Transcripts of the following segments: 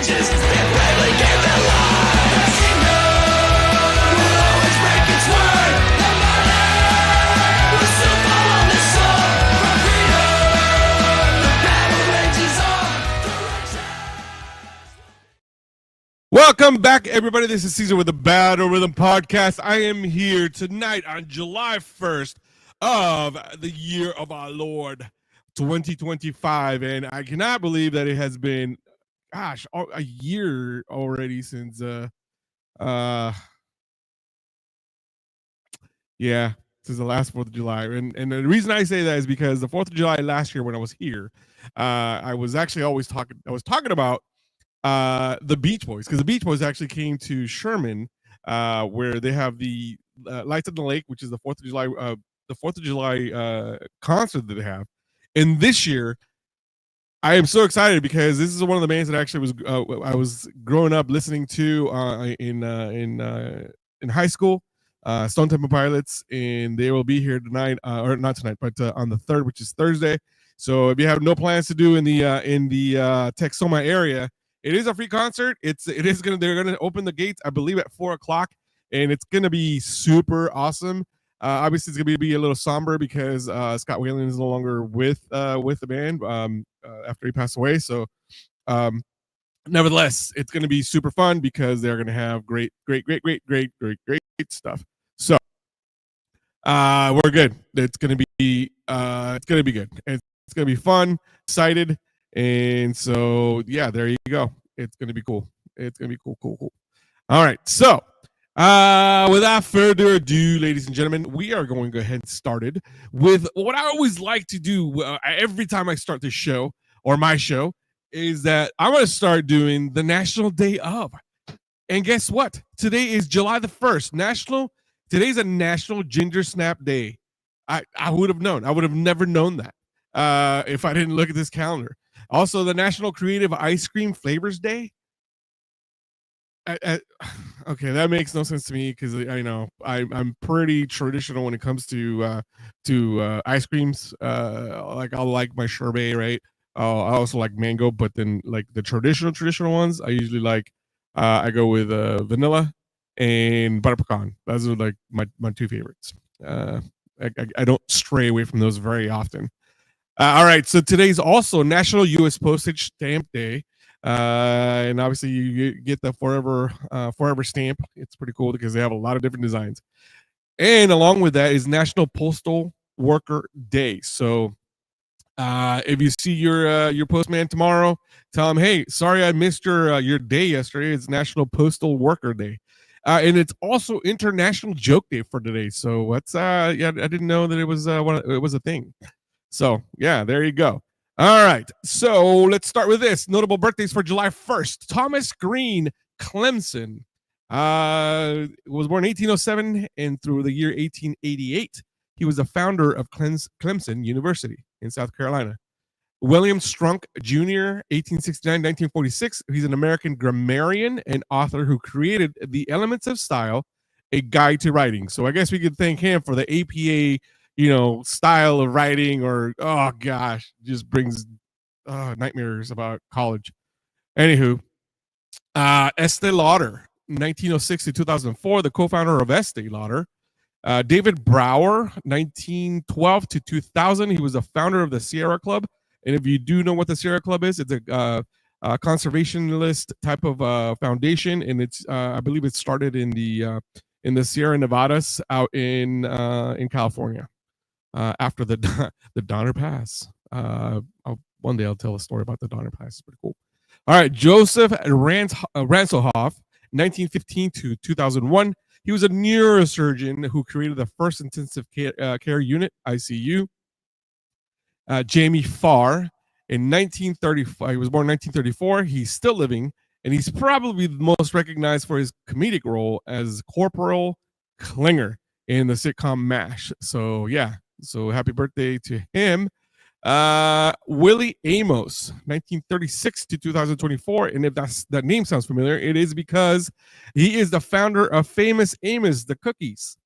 ages, they bravely gave their lives. Will always break its word. The money will still fall on this sword. For freedom, the battle rages on. Welcome back, everybody. This is Caesar with the Battle Rhythm Podcast. I am here tonight on July 1st of the year of our Lord 2025, and I cannot believe that it has been, gosh, a year already since since the last 4th of July. And the reason I say that is because the 4th of July last year when I was here, I was talking about the Beach Boys, because the Beach Boys actually came to Sherman, where they have the Lights on the Lake, which is the 4th of July concert that they have. And this year, I am so excited because this is one of the bands that actually I was growing up listening to in high school, Stone Temple Pilots, and they will be here tonight, or not tonight, but on the 3rd, which is Thursday. So if you have no plans to do in the Texoma area, it is a free concert. They're gonna open the gates, I believe, at 4:00, and it's gonna be super awesome. Obviously, it's gonna be a little somber because Scott Weiland is no longer with the band after he passed away. So, nevertheless, it's gonna be super fun because they're gonna have great stuff. So, we're good. It's gonna be good. It's gonna be fun. Excited. And so, yeah, there you go. It's going to be cool. It's going to be cool. All right. So, without further ado, ladies and gentlemen, we are going to go ahead and started with what I always like to do every time I start this show or my show is that I'm going to start doing the National Day of. And guess what? Today is July the 1st. Today's a National Ginger Snap Day. I would have known. I would have never known that if I didn't look at this calendar. Also, the National Creative Ice Cream Flavors Day. Okay, that makes no sense to me because I know I'm pretty traditional when it comes to ice creams. Like I'll like my sherbet, right? I also like mango, but then like the traditional ones, I usually like. I go with vanilla and butter pecan. Those are like my two favorites. I don't stray away from those very often. All right, so today's also National U.S. Postage Stamp Day, and obviously you get the forever stamp. It's pretty cool because they have a lot of different designs. And along with that is National Postal Worker Day. So if you see your postman tomorrow, tell him, hey, sorry I missed your day yesterday. It's National Postal Worker Day. And it's also International Joke Day for today. So what's I didn't know that it was a thing. So, yeah, there you go. All right. So let's start with this. Notable birthdays for July 1st. Thomas Green Clemson was born in 1807 and through the year 1888. He was the founder of Clemson University in South Carolina. William Strunk Jr., 1869-1946. He's an American grammarian and author who created The Elements of Style, a guide to writing. So I guess we could thank him for the APA style of writing, or oh gosh, just brings nightmares about college. Anywho, Estee Lauder, 1906 to 2004, the co-founder of Estee Lauder. David Brower, 1912 to 2000, he was the founder of the Sierra Club. And if you do know what the Sierra Club is, it's a conservationist type of foundation, and it's I believe it started in the Sierra Nevadas out in California. After the Donner Pass. One day I'll tell a story about the Donner Pass. It's pretty cool. All right, Joseph Ransohoff, 1915 to 2001. He was a neurosurgeon who created the first intensive care unit, ICU. Jamie Farr, in 1934. He was born in 1934. He's still living, and he's probably the most recognized for his comedic role as Corporal Klinger in the sitcom MASH. So, yeah. So happy birthday to him. Willie Amos, 1936 to 2024. And if that name sounds familiar, it is because he is the founder of Famous Amos, the cookies.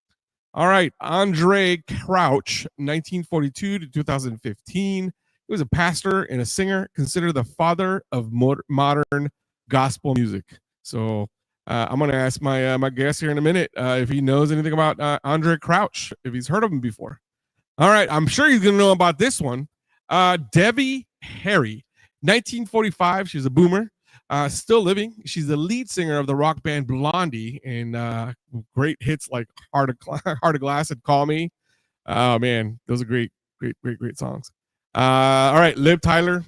All right. Andre Crouch, 1942 to 2015. He was a pastor and a singer, considered the father of modern gospel music. So I'm gonna ask my guest here in a minute if he knows anything about Andre Crouch, if he's heard of him before. All right, I'm sure he's gonna know about this one. Debbie Harry, 1945. She's a boomer, still living. She's the lead singer of the rock band Blondie, and great hits like Heart of Glass" and "Call Me." Oh man, those are great songs. All right, Liv Tyler.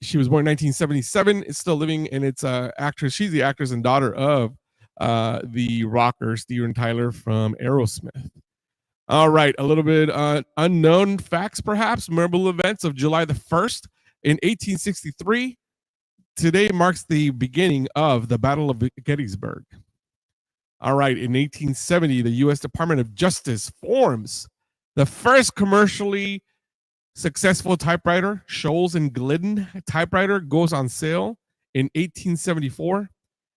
She was born in 1977. Is still living, and it's actress. She's the actress and daughter of the rocker Steven Tyler from Aerosmith. All right, a little bit unknown facts, perhaps. Memorable events of July the 1st in 1863. Today marks the beginning of the Battle of Gettysburg. All right, in 1870, the U.S. Department of Justice forms the first commercially successful typewriter. Scholes and Glidden typewriter goes on sale in 1874.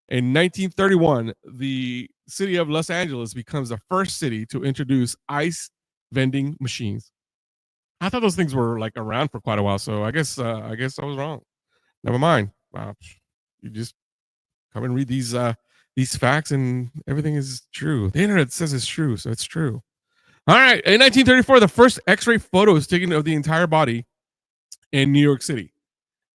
In 1931, the city of Los Angeles becomes the first city to introduce ice vending machines. I thought those things were like around for quite a while, so I guess I was wrong. Never mind. You just come and read these facts, and everything is true. The internet says it's true, so it's true. All right. In 1934, the first X-ray photo is taken of the entire body in New York City.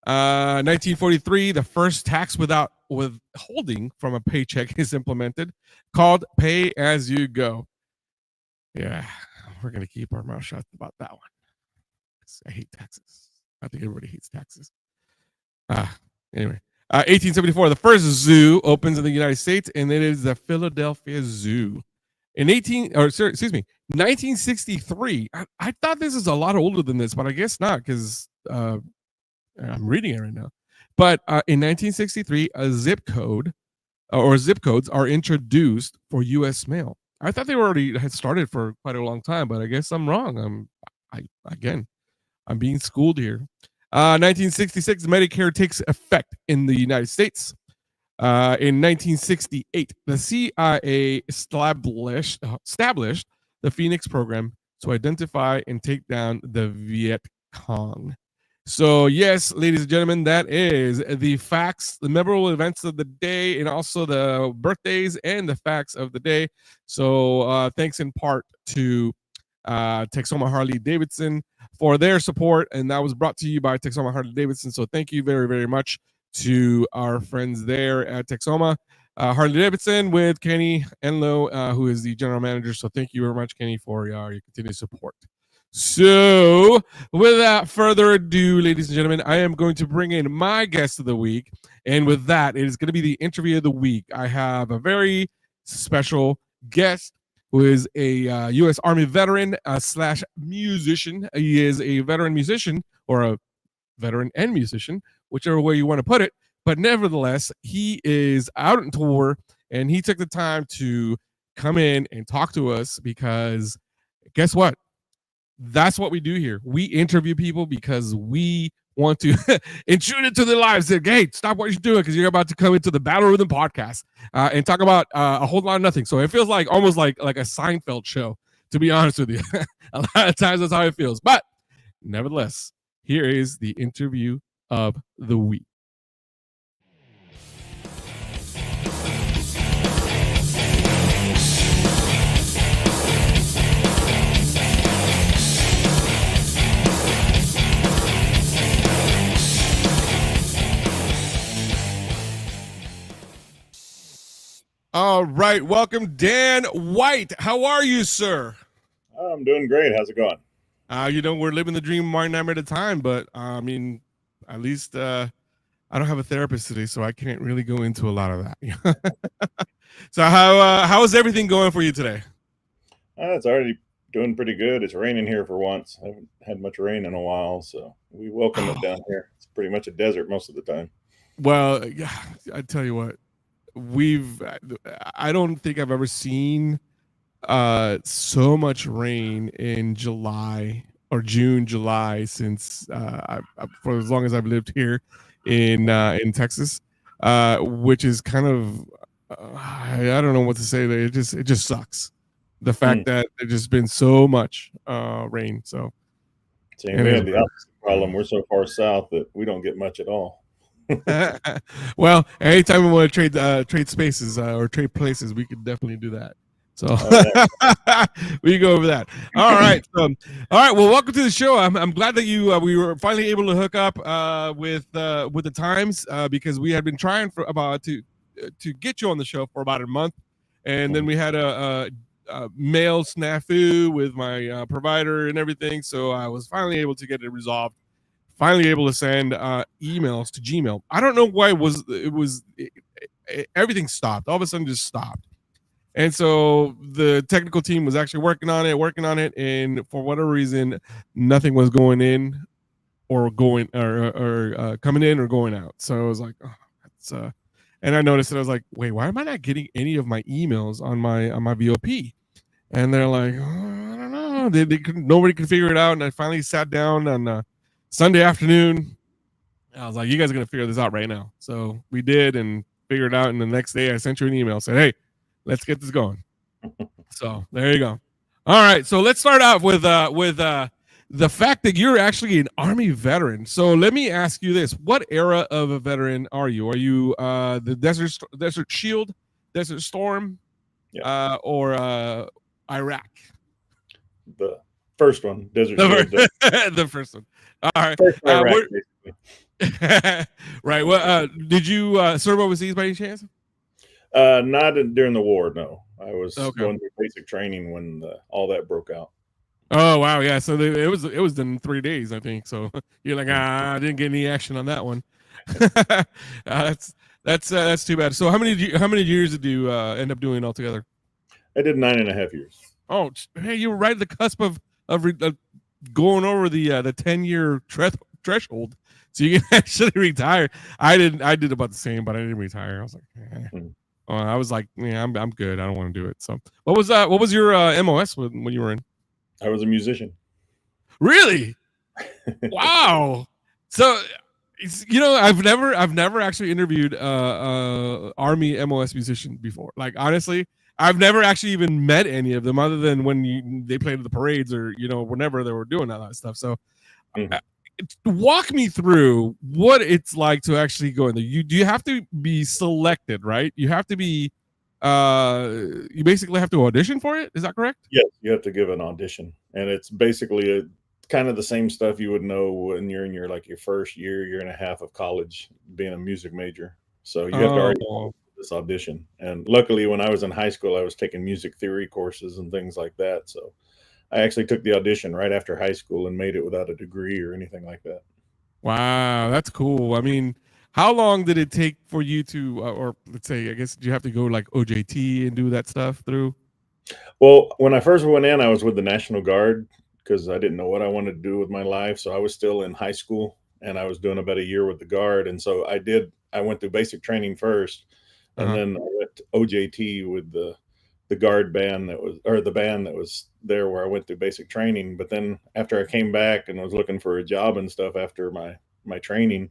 1943, the first tax without withholding from a paycheck is implemented, called Pay As You Go. Yeah, we're gonna keep our mouth shut about that one. I hate taxes. I think everybody hates taxes. Anyway, 1874, the first zoo opens in the United States, and it is the Philadelphia Zoo. In 1963. I thought this is a lot older than this, but I guess not, because I'm reading it right now. But in 1963, a zip code or zip codes are introduced for U.S. mail. I thought they already had started for quite a long time, but I guess I'm wrong. I'm being schooled here. 1966, Medicare takes effect in the United States. In 1968, the CIA established the Phoenix program to identify and take down the Viet Cong. So, yes, ladies and gentlemen, that is the facts, the memorable events of the day, and also the birthdays and the facts of the day. So, thanks in part to Texoma Harley Davidson for their support, and that was brought to you by Texoma Harley Davidson. So, thank you very, very much to our friends there at Texoma Harley Davidson with Kenny Enlow, who is the general manager. So, thank you very much, Kenny, for your continued support. So, without further ado, ladies and gentlemen, I am going to bring in my guest of the week. And with that, it is going to be the interview of the week. I have a very special guest who is a U.S. Army veteran slash musician. He is a veteran musician, or a veteran and musician, whichever way you want to put it. But nevertheless, he is out on tour, and he took the time to come in and talk to us because guess what? That's what we do here. We interview people because we want to intrude into their lives. Say, hey, stop what you're doing because you're about to come into the Battle Rhythm podcast and talk about a whole lot of nothing. So it feels like almost like a Seinfeld show, to be honest with you. A lot of times that's how it feels. But nevertheless, here is the interview of the week. All right, welcome Dan White. How are you, sir? I'm doing great. How's it going? We're living the dream one night at a time, but I mean, at least I don't have a therapist today, so I can't really go into a lot of that. So how is everything going for you today? It's already doing pretty good. It's raining here for once. I haven't had much rain in a while, so we welcome it down here. It's pretty much a desert most of the time. Well, yeah, I tell you what, I don't think I've ever seen so much rain in July or July since for as long as I've lived here in Texas, which is kind of I don't know what to say. It just sucks. The fact that there's just been so much rain. So we have the opposite problem. We're so far south that we don't get much at all. Well, anytime we want to trade spaces or trade places, we could definitely do that. So we can go over that. All right. All right. Well, welcome to the show. I'm glad that you we were finally able to hook up with the times because we had been trying for about to get you on the show for about a month, and then we had a mail snafu with my provider and everything. So I was finally able to get it resolved. Finally able to send emails to Gmail. I don't know why everything stopped. All of a sudden, just stopped. And so the technical team was actually working on it, and for whatever reason, nothing was going in or going or coming in or going out. So I was like, oh, that's and I noticed that I was like, wait, why am I not getting any of my emails on my VOP? And they're like, oh, I don't know. They couldn't, nobody could figure it out. And I finally sat down on Sunday afternoon. I was like, you guys are gonna figure this out right now. So we did and figured it out. And the next day I sent you an email, said, hey, let's get this going. So there you go. All right. So let's start off with the fact that you're actually an Army veteran. So let me ask you this: what era of a veteran are you? Are you the Desert Shield, Desert Storm, or Iraq? The first one, Desert Shield. The first one. All right. First Iraq, basically. Right. Well, did you serve overseas by any chance? Not during the war. No, I was Okay. going through basic training when all that broke out. Oh wow, yeah. So it was done in 3 days, I think. So you're like, I didn't get any action on that one. That's too bad. So how many years did you end up doing altogether? I did 9.5 years. Oh, hey, you were right at the cusp of going over the 10-year threshold, so you can actually retire. I did about the same, but I didn't retire. I was like, yeah, I'm good. I don't want to do it. So what was your MOS when you were in? I was a musician. Really? Wow. So, I've never actually interviewed Army MOS musician before. Like honestly, I've never actually even met any of them other than when they played at the parades or whenever they were doing all that stuff. So, walk me through what it's like to actually go in there. Do you have to be selected, right? You have to be. You basically have to audition for it. Is that correct? Yes, you have to give an audition, and it's basically kind of the same stuff you would know when you're in your first year and a half of college, being a music major. So you have to already do this audition. And luckily, when I was in high school, I was taking music theory courses and things like that. So I actually took the audition right after high school and made it without a degree or anything like that. Wow, that's cool. I mean, how long did it take for you to, or let's say, I guess, did you have to go like OJT and do that stuff through? Well, when I first went in, I was with the National Guard because I didn't know what I wanted to do with my life. So I was still in high school and I was doing about a year with the Guard. And so I went through basic training first, and then I went to OJT with the Guard band the band that was there where I went through basic training. But then after I came back and I was looking for a job and stuff after my training,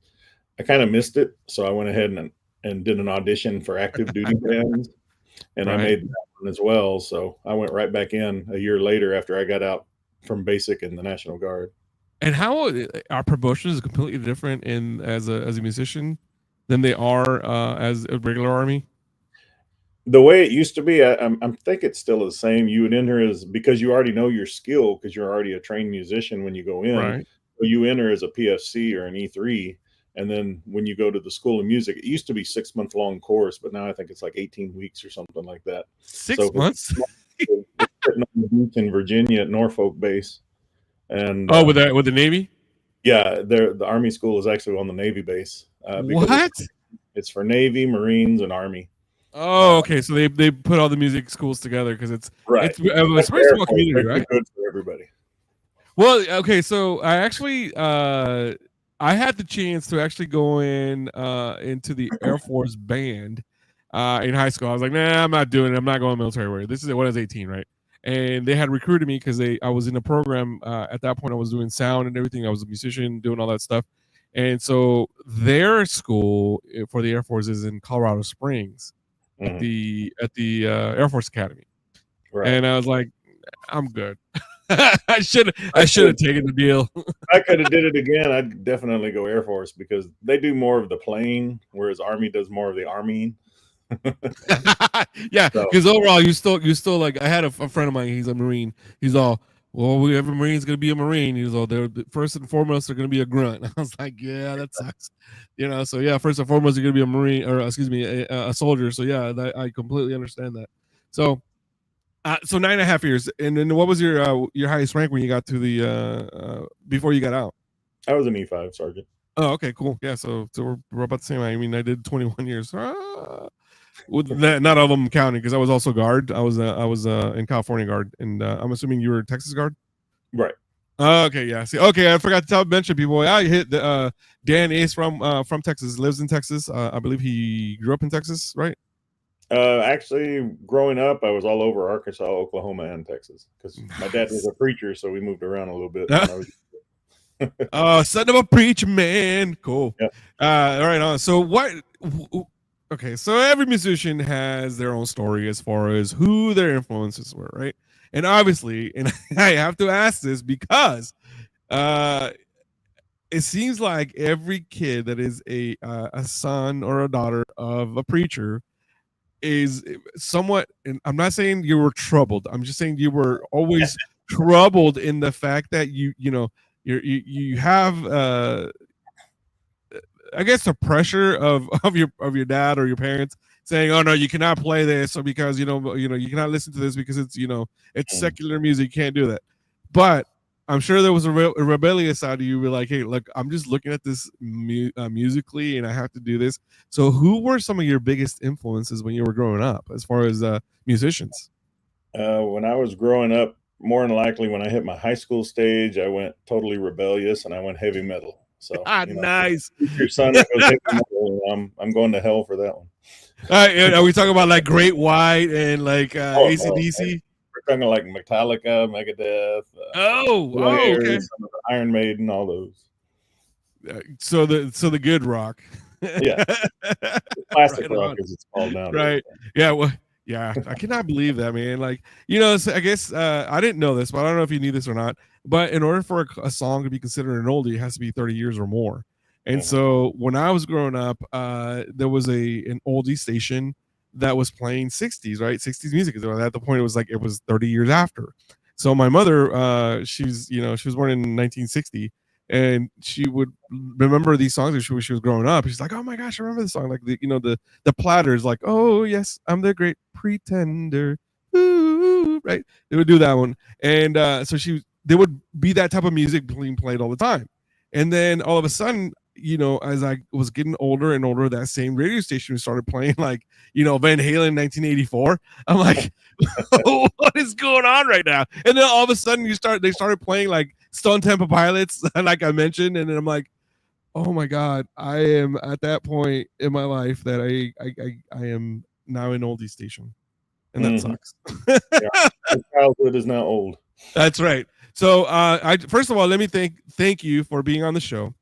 I kind of missed it. So I went ahead and did an audition for active duty bands, and I made that one as well. So I went right back in a year later after I got out from basic in the National Guard. And how our promotions completely different as a musician than they are as a regular Army? The way it used to be, I think it's still the same. You would enter as, because you already know your skill because you're already a trained musician when you go in. Right. So you enter as a PFC or an E3. And then when you go to the School of Music, it used to be 6-month-long course, but now I think it's like 18 weeks or something like that. 6 months? Sitting on the beach in Virginia at Norfolk base. And with the Navy? Yeah, the Army school is actually on the Navy base. What? It's for Navy, Marines, and Army. Oh, okay. So they put all the music schools together because it's right. It's a very small community, right? Good for everybody. Well, okay. So I actually I had the chance to actually go into the Air Force band in high school. I was like, nah, I'm not doing it. I'm not going military wear. This is when I was 18, right? And they had recruited me because I was in a program at that point. I was doing sound and everything. I was a musician, doing all that stuff. And so their school for the Air Force is in Colorado Springs at the Air Force Academy. Right. And I was like, I'm good. I should have taken the deal. If I could have did it again, I'd definitely go Air Force because they do more of the playing, whereas Army does more of the armying. Yeah, So because overall, you still like. I had a friend of mine. He's a Marine. He's all, well, every Marine's gonna be a Marine. He's all, they're first and foremost, they're gonna be a grunt. I was like, yeah, that sucks. So yeah, first and foremost, you're gonna be a Marine, or excuse me, a soldier. So yeah, I completely understand that. So, so 9.5 years, and then what was your highest rank when you got to the before you got out? I was an E5 sergeant. Oh, okay, cool. Yeah, so we're about the same. I mean, I did 21 years. With that, not all of them counting because I was also guard. I was in California guard, and I'm assuming you were Texas guard. Right. Okay, yeah. See, okay, I forgot to mention people. I hit the Dan Ace from Texas, lives in Texas. I believe he grew up in Texas, right? Actually, growing up, I was all over Arkansas, Oklahoma, and Texas because my dad was a preacher, so we moved around a little bit. When I was... Oh, son of a preacher man. Cool. Yeah. All right. So what? Okay, so every musician has their own story as far as who their influences were, right? And obviously, and I have to ask this because it seems like every kid that is a son or a daughter of a preacher is somewhat, and I'm not saying you were troubled. I'm just saying you were always troubled in the fact that you have I guess the pressure of your dad or your parents saying, "Oh no, you cannot play this," or because you cannot listen to this because it's secular music, you can't do that. But I'm sure there was a rebellious side of you. Be like, "Hey, look, I'm just looking at this musically, and I have to do this." So, who were some of your biggest influences when you were growing up, as far as musicians? When I was growing up, more than likely, when I hit my high school stage, I went totally rebellious and I went heavy metal. So nice. Your son that goes heavy metal, I'm going to hell for that one. Are we talking about like Great White and like AC/DC? We're talking like Metallica, Megadeth. Okay. Some of the Iron Maiden, all those. So the good rock. Yeah. Classic Right rock, on. as it's called now. Right. Yeah. Well. Yeah, I cannot believe that, man. Like, I guess I didn't know this, but I don't know if you knew this or not. But in order for a song to be considered an oldie, it has to be 30 years or more. And so when I was growing up, there was an oldie station that was playing 60s, right? 60s music. At the point, it was 30 years after. So my mother, she was born in 1960. And she would remember these songs when she was growing up. She's like, "Oh my gosh, I remember the song!" Like the Platters, like, "Oh yes, I'm the great pretender." Ooh, right? They would do that one, and so there would be that type of music being played all the time. And then all of a sudden, as I was getting older and older, that same radio station started playing like Van Halen 1984. I'm like, what is going on right now? And then all of a sudden they started playing like Stone Temple Pilots, like I mentioned, and then I'm like, oh my god, I am at that point in my life that I am now an oldie station, and that sucks. Yeah. Childhood is now old. That's right. So, first of all, let me thank you for being on the show.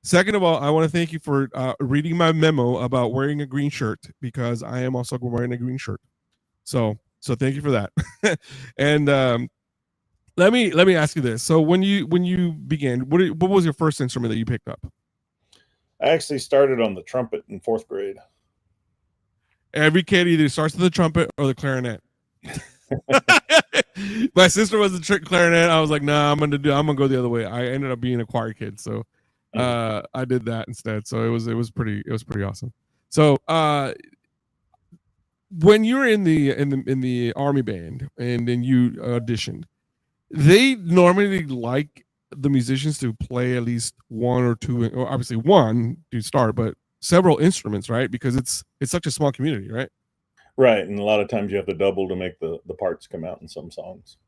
Second of all, I want to thank you for reading my memo about wearing a green shirt, because I am also wearing a green shirt. So thank you for that. And let me ask you this. So when you began, what was your first instrument that you picked up? I actually started on the trumpet in 4th grade. Every kid either starts with the trumpet or the clarinet. My sister was the clarinet. I was like, nah, I'm gonna go the other way. I ended up being a choir kid, so I did that instead. So it was pretty awesome. So when you were in the army band and then you auditioned, they normally like the musicians to play at least one or two, or obviously one to start, but several instruments, right? Because it's such a small community, right? Right, and a lot of times you have to double to make the parts come out in some songs.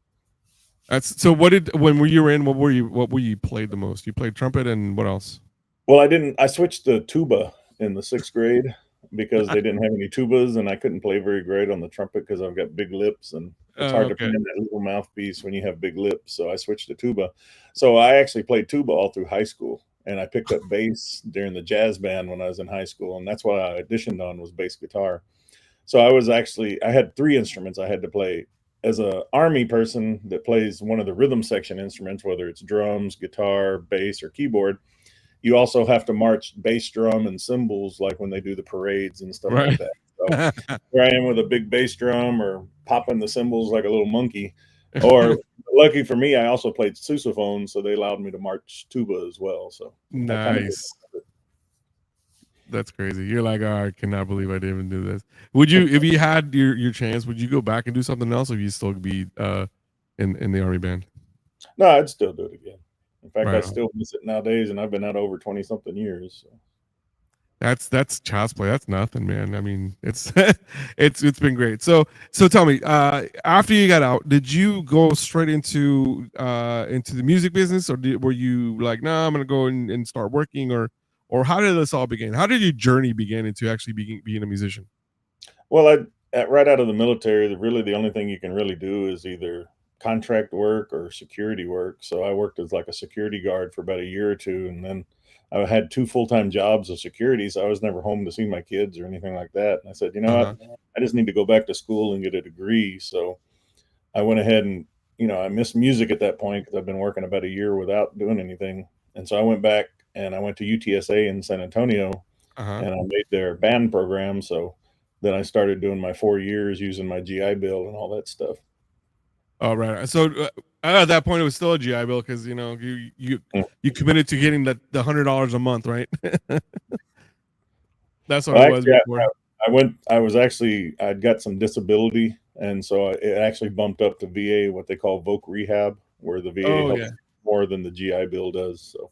That's so. When you were in? What were you played the most? You played trumpet and what else? Well, I switched to tuba in the 6th grade because they didn't have any tubas, and I couldn't play very great on the trumpet because I've got big lips, and it's hard to play in that little mouthpiece when you have big lips. So I switched to tuba. So I actually played tuba all through high school, and I picked up bass during the jazz band when I was in high school, and that's what I auditioned on was bass guitar. So I had 3 instruments I had to play as a army person that plays one of the rhythm section instruments, whether it's drums, guitar, bass, or keyboard, you also have to march bass drum and cymbals like when they do the parades and stuff like Right. that. So here I am with a big bass drum or popping the cymbals like a little monkey. Or lucky for me, I also played sousaphone, so they allowed me to march tuba as well. So I kind of Nice. That's crazy. You're like, oh, I cannot believe I didn't even do this. Would you, if you had your chance, would you go back and do something else, or you still be in the army band? no, I'd still do it again. In fact, I Right on. still miss it nowadays, and I've been out over 20 something years. So. That's child's play. That's nothing, man. I mean, it's it's been great. So tell me, after you got out, did you go straight into the music business, or were you like, no, I'm gonna go and start working, or how did this all begin? How did your journey begin into actually being a musician? Well, right out of the military, really the only thing you can really do is either contract work or security work. So I worked as like a security guard for about a year or two, and then I had two full-time jobs of security, so I was never home to see my kids or anything like that. And I said, you know Uh-huh. what, I just need to go back to school and get a degree. So I went ahead and I missed music at that point because I've been working about a year without doing anything, and so I went back and I went to UTSA in San Antonio Uh-huh. and I made their band program. So then I started doing my 4 years using my GI Bill and all that stuff. All right. So at that point, it was still a GI Bill because Mm. you committed to getting the $100 a month, right? That's what Well, it was actually, before. I'd got some disability, and so it actually bumped up to VA, what they call voc rehab, where the VA Oh helps yeah. more than the GI Bill does. So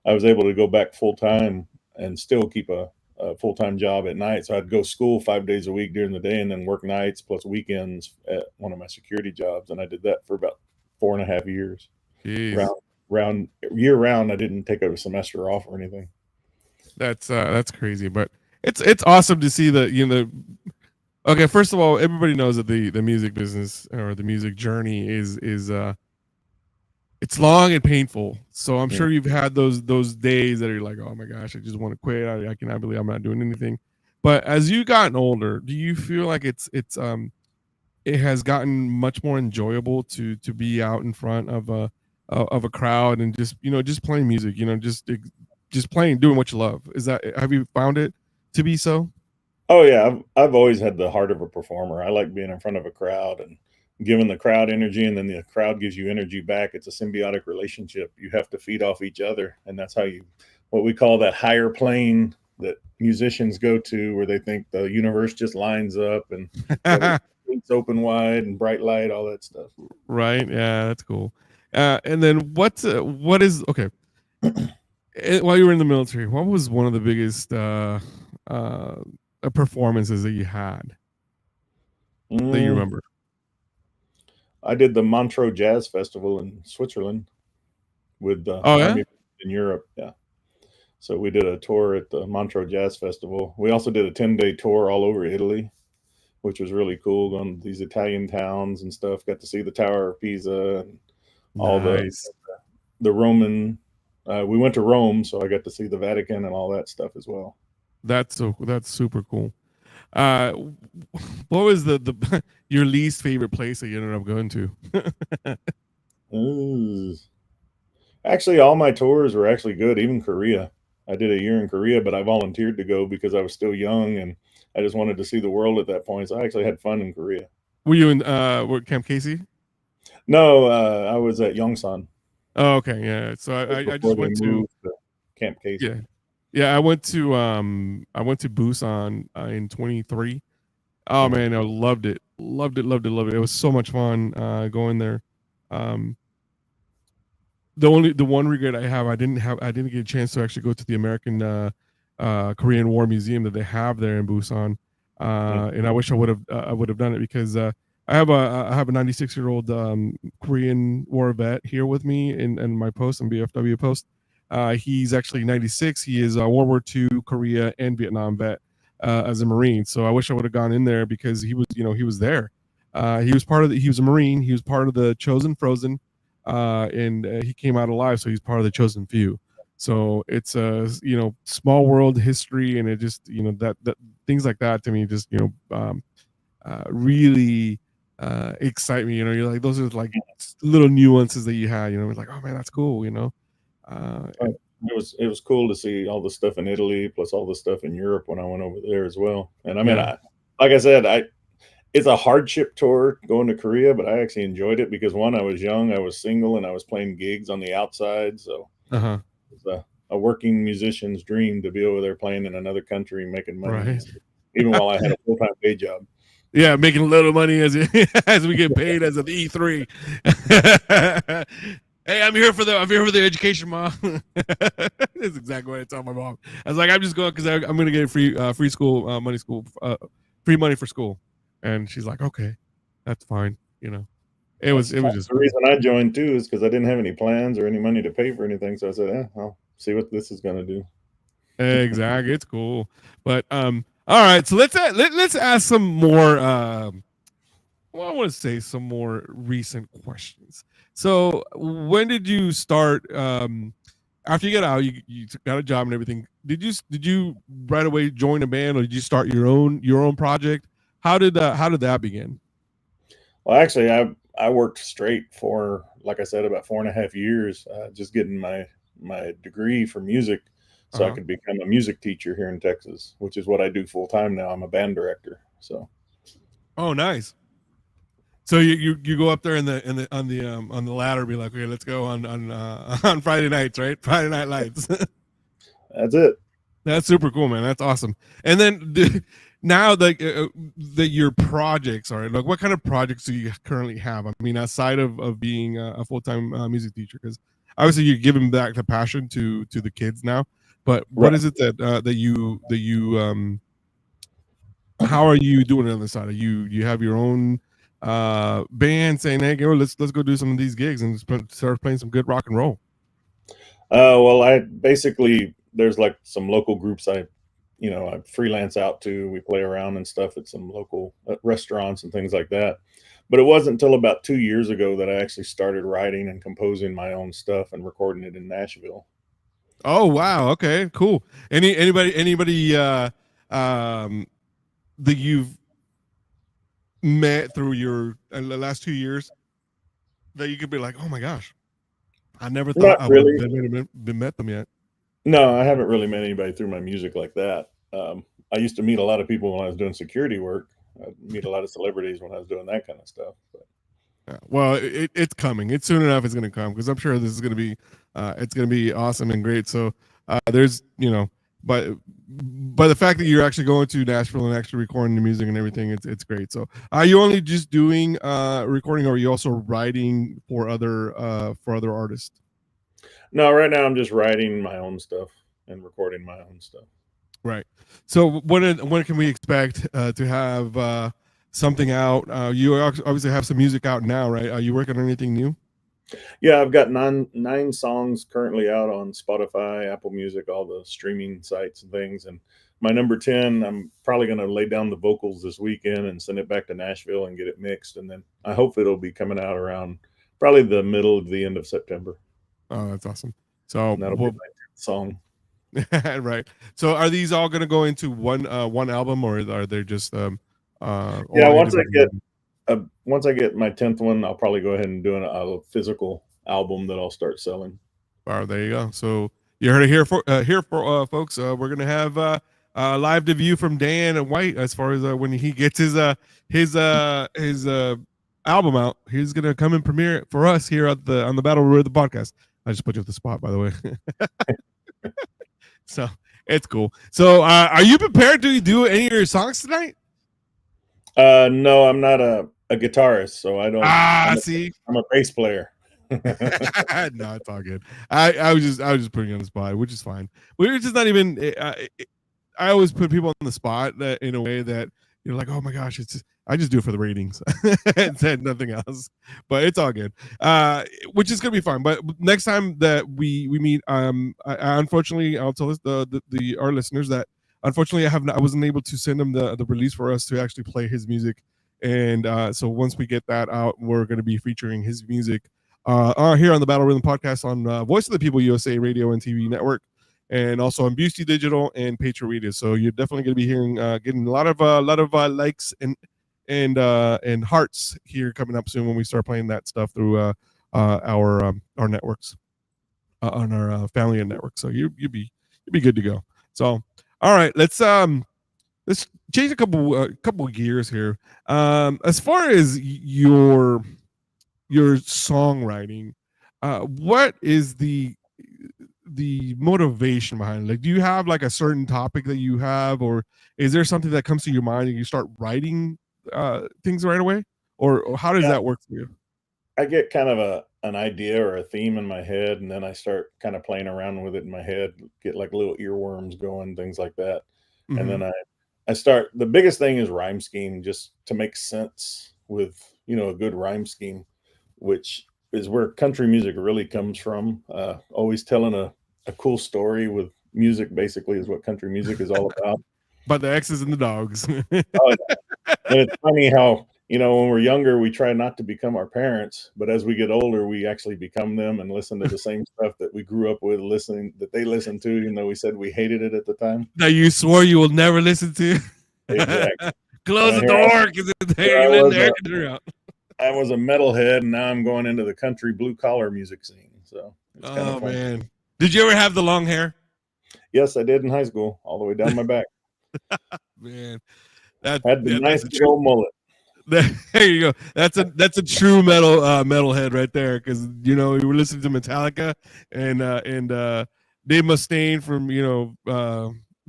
I was able to go back full time and still keep a full time job at night. So I'd go school 5 days a week during the day and then work nights plus weekends at one of my security jobs. And I did that for about 4.5 years. Jeez. Round year round, I didn't take a semester off or anything. That's crazy, but it's awesome to see that okay, first of all, everybody knows that the music business or the music journey is it's long and painful. So I'm Yeah. sure you've had those days that are like, oh my gosh, I just want to quit. I cannot believe I'm not doing anything. But as you gotten older, do you feel like it has gotten much more enjoyable to be out in front of a crowd and just playing music, just playing, doing what you love? Have you found it to be so? Oh yeah, I've always had the heart of a performer. I like being in front of a crowd and giving the crowd energy, and then the crowd gives you energy back. It's a symbiotic relationship. You have to feed off each other, and that's how what we call that higher plane that musicians go to, where they think the universe just lines up and it's open wide and bright light, all that stuff. Right? Yeah, that's cool. And then what is okay? While you were in the military, what was one of the biggest uh, performances that you had that you Mm, remember? I did the Montreux Jazz Festival in Switzerland with the Oh yeah. Army in Europe. Yeah. So we did a tour at the Montreux Jazz Festival. We also did a 10-day tour all over Italy, which was really cool, going to these Italian towns and stuff. Got to see the Tower of Pisa and all Nice. the Roman. We went to Rome, so I got to see the Vatican and all that stuff as well. That's super cool. Uh, what was the your least favorite place that you ended up going to? Ooh. Actually, all my tours were actually good, even Korea. I did a year in Korea, but I volunteered to go because I was still young and I just wanted to see the world at that point. So I actually had fun in Korea. Were you in Camp Casey? No, I was at Yongsan. Oh, okay, yeah. So I Before just they went to moved to Camp Casey. yeah, I went to Busan in 23. Oh Mhm. man, I loved it. Loved it. It was so much fun going there. Um the one regret I didn't get a chance to actually go to the American Korean War Museum that they have there in Busan. Mhm. And I would have done it because I have a 96-year-old Korean War vet here with me in my post and BFW post. He's actually 96. He is a World War II, Korea, and Vietnam vet as a Marine. So I wish I would have gone in there because he was there. He was a Marine. He was part of the Chosen Frozen, and he came out alive. So he's part of the chosen few. So it's a small world history, and it just that things like that to me just really excite me. You know, you're like, those are like little nuances that you had. You know, it's like, oh man, that's cool. You know, Right. It was cool to see all the stuff in Italy, plus all the stuff in Europe when I went over there as well. And I mean, yeah, like I said, it's a hardship tour going to Korea, but I actually enjoyed it because one, I was young, I was single, and I was playing gigs on the outside. So uh-huh, it's a working musician's dream to be over there playing in another country making money, right. even while I had a full time day job. Yeah, making a little money as as we get paid as an E3. Hey, I'm here for the education, mom. That's exactly what I tell my mom. I was like, I'm just going because I'm going to get free school free money for school, and she's like, okay, that's fine. You know, it was That's just the reason I joined too, is because I didn't have any plans or any money to pay for anything. So I said, I'll see what this is going to do. exactly. It's cool, but all right. So let's ask some more. Well, I want to say some more recent questions. So, when did you start? After you get out, you got a job and everything. Did you right away join a band, or did you start your own project? How did that begin? Well, actually, I worked straight for, like I said, about 4.5 years, just getting my degree for music, so I Uh-huh. could become a music teacher here in Texas, which is what I do full time now. I'm a band director. So Oh, nice. So you go up there on the ladder, be like, okay, let's go on on Friday nights, right? Friday Night Lights. that's it. That's super cool, man. That's awesome. And then now that your projects are like, what kind of projects do you currently have? I mean, outside of being a full time music teacher, because obviously you're giving back the passion to the kids now. But what Right. is it that you how are you doing it on the side? Are you have your own band saying, hey, girl, let's go do some of these gigs and start playing some good rock and roll? Well, I basically, there's like some local groups I freelance out to. We play around and stuff at some local restaurants and things like that. But it wasn't until about 2 years ago that I actually started writing and composing my own stuff and recording it in Nashville. Oh wow, okay, cool. Anybody um that you've met through your the last 2 years that you could be like, oh my gosh, I never thought Not I would have really. been met them yet. No, I haven't really met anybody through my music like that. I used to meet a lot of people when I was doing security work. I'd meet a lot of celebrities when I was doing that kind of stuff. But Yeah, well, it's coming. It's soon enough. It's going to come because I'm sure this is going to be, it's going to be awesome and great. So there's, but by the fact that you're actually going to Nashville and actually recording the music and everything, it's great. So are you only just doing recording, or are you also writing for other artists? no, right now I'm just writing my own stuff and recording my own stuff. Right. So when can we expect to have something out? You obviously have some music out now, right? Are you working on anything new? Yeah, I've got nine songs currently out on Spotify, Apple Music, all the streaming sites and things. And my number 10, I'm probably going to lay down the vocals this weekend and send it back to Nashville and get it mixed. And then I hope it'll be coming out around probably the middle of the end of September. Oh, that's awesome. So And that'll be my 10th song. right. So are these all going to go into one album, or are they just Yeah, all individual? once I get my 10th one, I'll probably go ahead and do a physical album that I'll start selling. There you go. So you heard it here for folks. We're gonna have live debut from Dan and White as far as when he gets his album out. He's gonna come and premiere it for us here at the on the Battle Rhythm podcast. I just put you at the spot, by the way. So it's cool. So are you prepared to do any of your songs tonight? No, I'm not a guitarist, so I don't. See. I'm a bass player. No, it's all good. I was just putting you on the spot, which is fine. We're just not even. I always put people on the spot that in a way that you're like, oh my gosh, I just do it for the ratings and said nothing else. But it's all good. Which is gonna be fun. But next time that we meet, unfortunately, I'll tell our listeners that unfortunately I wasn't able to send him the release for us to actually play his music. And so once we get that out, we're going to be featuring his music here on the Battle Rhythm podcast on Voice of the People USA Radio and TV network, and also on Busey Digital and Patriot Radio. So you're definitely going to be hearing, getting a lot of likes and Hearts here coming up soon when we start playing that stuff through our networks on our family and network. So you'd be good to go. So all right, let's change a couple of gears here. As far as your songwriting, what is the motivation behind it? Like, do you have like a certain topic that you have, or is there something that comes to your mind and you start writing things right away, or how does Yeah, that work for you? I get kind of an idea or a theme in my head, and then I start kind of playing around with it in my head, get like little earworms going, things like that. And Hmm. then I start. The biggest thing is rhyme scheme, just to make sense with a good rhyme scheme, which is where country music really comes from. Always telling a cool story with music, basically, is what country music is all about. But the X's and the dogs. Oh, and it's funny how, when we're younger, we try not to become our parents, but as we get older, we actually become them and listen to the same stuff that we grew up with listening, that they listened to, even though we said we hated it at the time. That you swore you will never listen to. Exactly. Close the Here I, door because here you're I letting was the air conditioner out. I was a metalhead, and now I'm going into the country blue collar music scene. So it's kind of Oh fun. man, did you ever have the long hair? Yes, I did in high school, all the way down my back. Man, Had the that's nice a big old mullet. there you go. That's a true metalhead right there, because you were listening to Metallica and Dave Mustaine from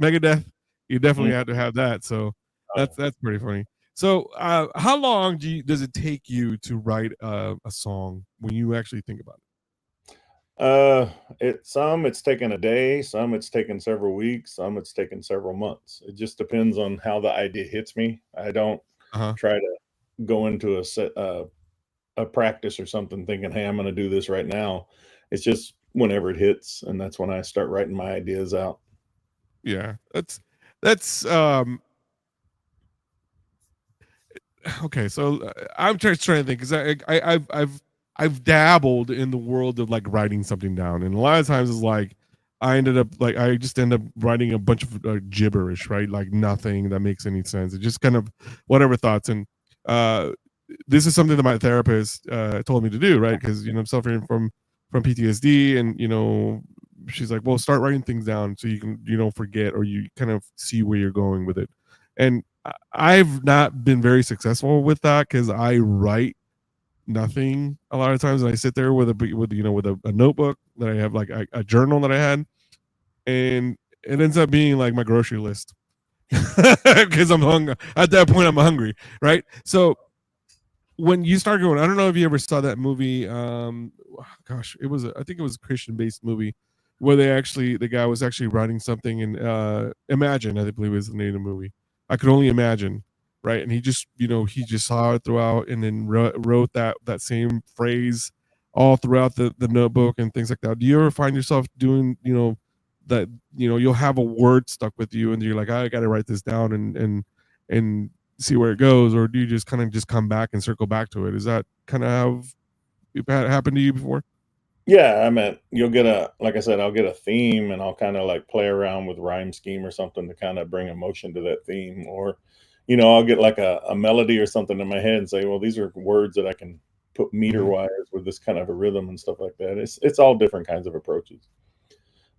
Megadeth. You definitely Mm. had to have that. So Oh. that's pretty funny. So how long does it take you to write a song when you actually think about It's taken a day, some it's taken several weeks, some it's taken several months. It just depends on how the idea hits me. I don't it? Uh-huh. try to go into a practice or something thinking, "Hey, I'm going to do this right now." It's just whenever it hits, and that's when I start writing my ideas out. Yeah, that's okay. So I'm just trying to think, because I've dabbled in the world of like writing something down, and a lot of times it's like I just end up writing a bunch of gibberish, right? Like nothing that makes any sense. It just kind of whatever thoughts. And uh, this is something that my therapist told me to do, right? Because I'm suffering from PTSD, and she's like, well, start writing things down so you can forget, or you kind of see where you're going with it. And I've not been very successful with that, because I write nothing a lot of times, and I sit there with a notebook that I have, like a journal that I had, and it ends up being like my grocery list, because I'm hungry. At that point, I'm hungry, right? So when you start going, I don't know if you ever saw that movie. Gosh, I think it was a Christian based movie where the guy was actually writing something, and Imagine, I believe was the name of the movie. I could only imagine, right? And he just saw it throughout, and then wrote that same phrase all throughout the notebook and things like that. Do you ever find yourself doing that? You'll have a word stuck with you, and you're like, I got to write this down and see where it goes, or do you just kind of just come back and circle back to it? Is that kind of how it happened to you before? Yeah, I mean, like I said, I'll get a theme, and I'll kind of like play around with rhyme scheme or something to kind of bring emotion to that theme. Or, I'll get like a melody or something in my head and say, well, these are words that I can put meter Mhm. wires with this kind of a rhythm and stuff like that. It's all different kinds of approaches.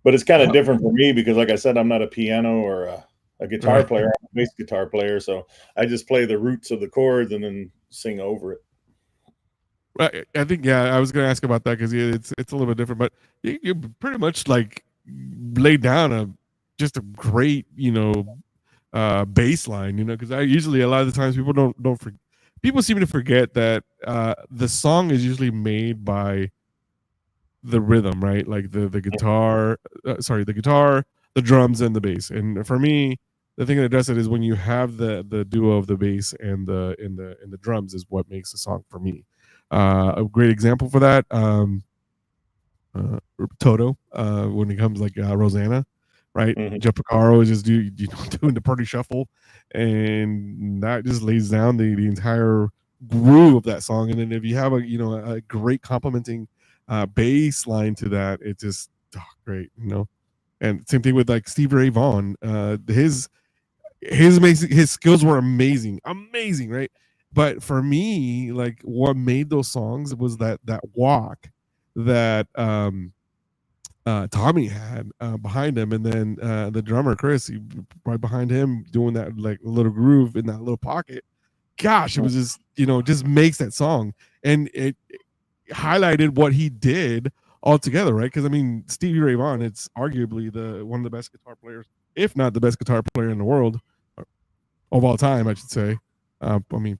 But it's kind of How- different for me because, like I said, I'm not a piano or a guitar right. player. I'm a bass guitar player, so I just play the roots of the chords and then sing over it. Right. I think, yeah, I was going to ask about that, because it's a little bit different, but you pretty much like laid down just a great baseline, because I usually, a lot of the times, people seem to forget that the song is usually made by the rhythm, right? Like the guitar, the guitar, the drums, and the bass. And for me, the thing that does it is when you have the duo of the bass and the drums is what makes the song for me. A great example for that, uh, Toto, when it comes like Rosanna, right? Mhm. Jeff Porcaro is just doing the party shuffle, and that just lays down the entire groove of that song. And then if you have a great complementing bass line to that, it just great. And same thing with like Stevie Ray Vaughan. His his skills were amazing, right? But for me, like what made those songs was that walk that Tommy had behind him, and then the drummer Chris, he right behind him doing that like little groove in that little pocket. Gosh, it was just just makes that song, and it highlighted what he did altogether, right? Because I mean, Stevie Ray Vaughan, it's arguably one of the best guitar players, if not the best guitar player in the world of all time, I should say. I mean,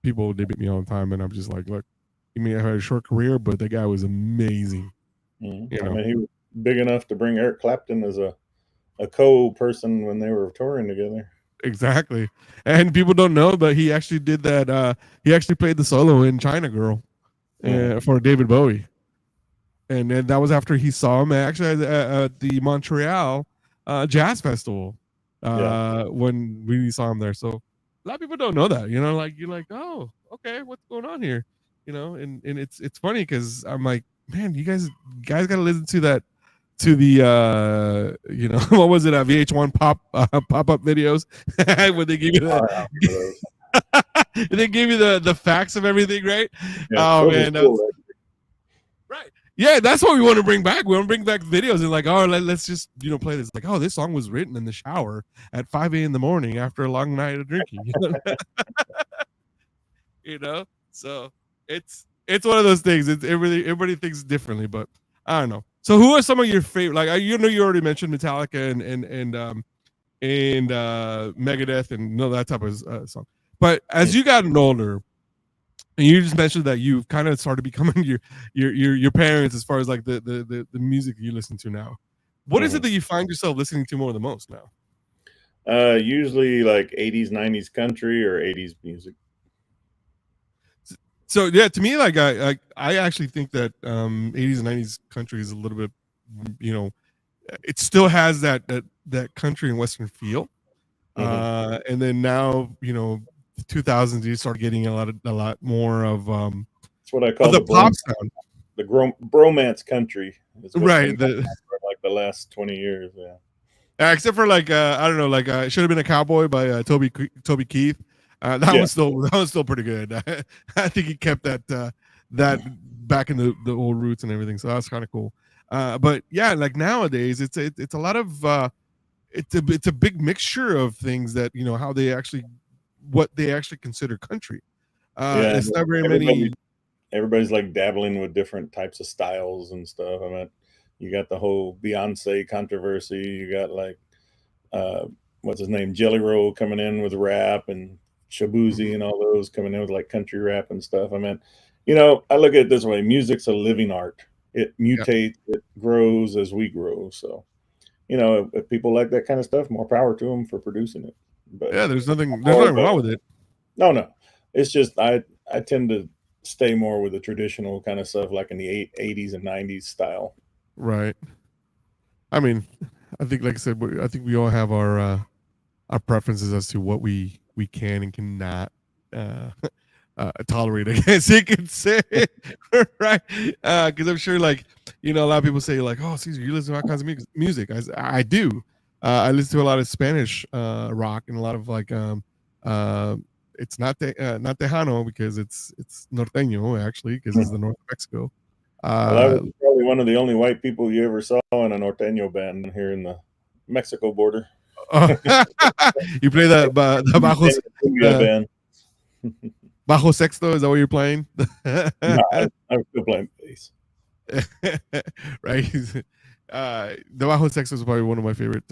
people debate me all the time, and I'm just like, look, he may have had a short career, but the guy was amazing. I mean, he was big enough to bring Eric Clapton as a co-person when they were touring together. Exactly. And people don't know, but he actually did that. He actually played the solo in China Girl for David Bowie. And then that was after he saw him actually at the Montreal Jazz Festival when we saw him there. So a lot of people don't know that, like you're like, oh, okay, what's going on here? And it's funny because I'm like, man, you guys got to listen to that, to the what was it, VH1 pop-up videos when they give you they give you the facts of everything, right? Oh man, cool, right. Yeah, that's what we want to bring back. We want to bring back videos and like, oh, let's just play this. Like, oh, this song was written in the shower at 5 a.m. in the morning after a long night of drinking. So it's one of those things. Everybody thinks differently, but I don't know. So who are some of your favorite? Like you already mentioned Metallica and Megadeth and that type of song. But as you gotten older, and you just mentioned that you've kind of started becoming your parents as far as like the music you listen to now. What is it that you find yourself listening to more the most now? Usually like 80s, 90s country or 80s music. So yeah, to me, like I actually think that 80s and 90s country is a little bit, it still has that country and western feel, and then now 2000s you start getting a lot more of that's what I call the pop sound, the bromance country, right? For like the last 20 years, except for like I don't know, like Should Have Been a Cowboy by Toby Keith. That was still pretty good. I think he kept that back in the old roots and everything, so that's kind of cool. But yeah, like nowadays it's a lot of it's a big mixture of things that how they actually, what they actually consider country. It's not very many. Everybody's like dabbling with different types of styles and stuff. I mean, you got the whole Beyonce controversy. You got like what's his name, Jelly Roll coming in with rap, and Shabuzi and all those coming in with like country rap and stuff. I mean, I look at it this way: music's a living art. It mutates, it grows as we grow. So, if people like that kind of stuff, more power to them for producing it. But yeah, there's nothing wrong with it. No, it's just I tend to stay more with the traditional kind of stuff, like in the 80s and 90s style. Right. I mean, I think, like I said, I think we all have our preferences as to what we can and cannot tolerate, I guess you could say, right? Because I'm sure, like, a lot of people say, like, oh, Caesar, you listen to all kinds of music. I do. I listen to a lot of Spanish rock and a lot of like it's not Tejano, because it's norteño actually, because it's the north of Mexico. Well, I was probably one of the only white people you ever saw in a norteño band here in the Mexico border. You play the bajo band. Bajo sexto, is that what you're playing? No, I'm still playing bass. Right. The bajo sexto is probably one of my favorite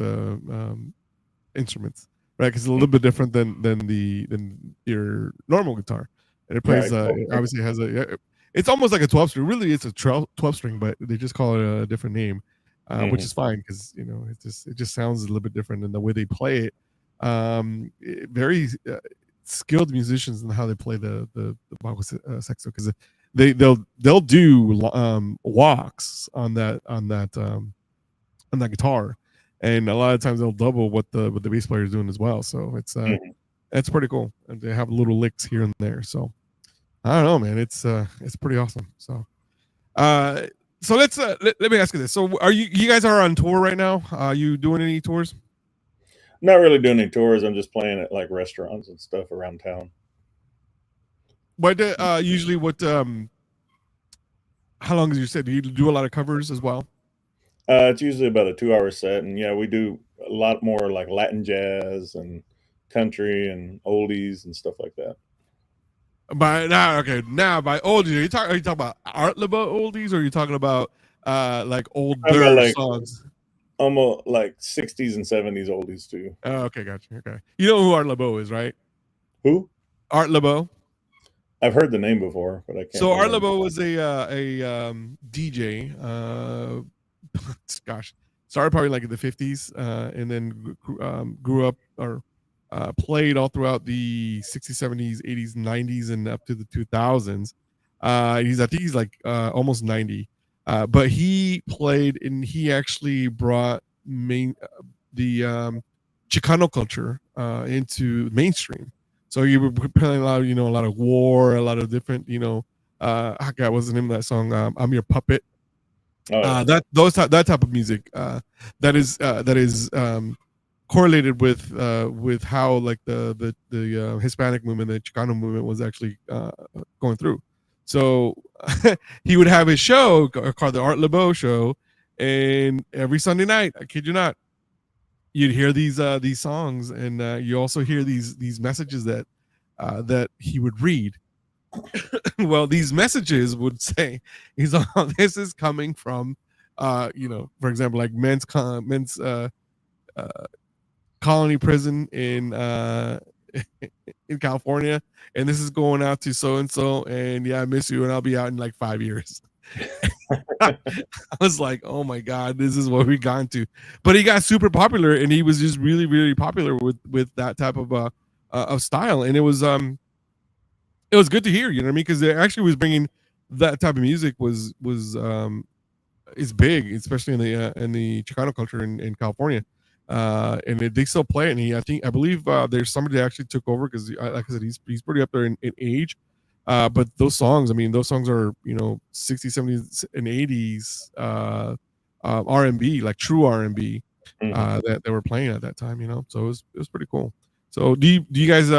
instruments, right? Because it's a little bit different than your normal guitar, and it plays. It obviously has it's almost like a 12 string. Really, it's a 12 string, but they just call it a different name, which is fine because it just sounds a little bit different in the way they play it. Very skilled musicians in how they play the bajo sexto, because they'll do walks on that guitar, and a lot of times they'll double what the bass player is doing as well. So it's pretty cool, and they have little licks here and there. So I don't know, man, it's pretty awesome. So so let me ask you this: so are you guys are on tour right now? Are you doing any tours? Not really doing any tours. I'm just playing at like restaurants and stuff around town. What usually how long as you said, do you do a lot of covers as well? It's usually about a 2 hour set, and yeah, we do a lot more like Latin jazz and country and oldies and stuff like that. Now by oldies, are you talking about Art Laboe oldies, or are you talking about like I'm older about like songs? almost like 60s and 70s oldies too. Oh, okay, gotcha. Okay, you know who Art Laboe is, right? Who? Art Laboe. I've heard the name before, but I can't. So Art remember. Laboe was a DJ. Gosh, started probably like in the 50s, and then grew up or played all throughout the 60s, 70s, 80s, 90s, and up to the 2000s. I think he's like almost 90. But he played and he actually brought the Chicano culture into mainstream. So you were playing a lot of, a lot of war, a lot of different, I forgot what's the name of that song? I'm Your Puppet. Oh, yeah. That type of music that is correlated with how like the Hispanic movement, the Chicano movement was actually going through. So he would have his show called the Art Laboe Show, and every Sunday night, I kid you not, you'd hear these songs, and you also hear these messages that he would read. Well, these messages would say, this is coming from, for example, like men's colony prison in in California, and this is going out to so and so, and yeah, I miss you, and I'll be out in like 5 years. I was like, oh my god, this is what we got to. But he got super popular, and he was just really, really popular with that type of style, and it was good to hear, you know what I mean? Because it actually was bringing that type of music was is big, especially in the Chicano culture in California. And they still play it. And I believe there's somebody that actually took over because, like I said, he's pretty up there in age. But those songs, I mean, those songs are 60s, 70s, and 80s R&B, like true R&B that they were playing at that time. So it was pretty cool. So do you guys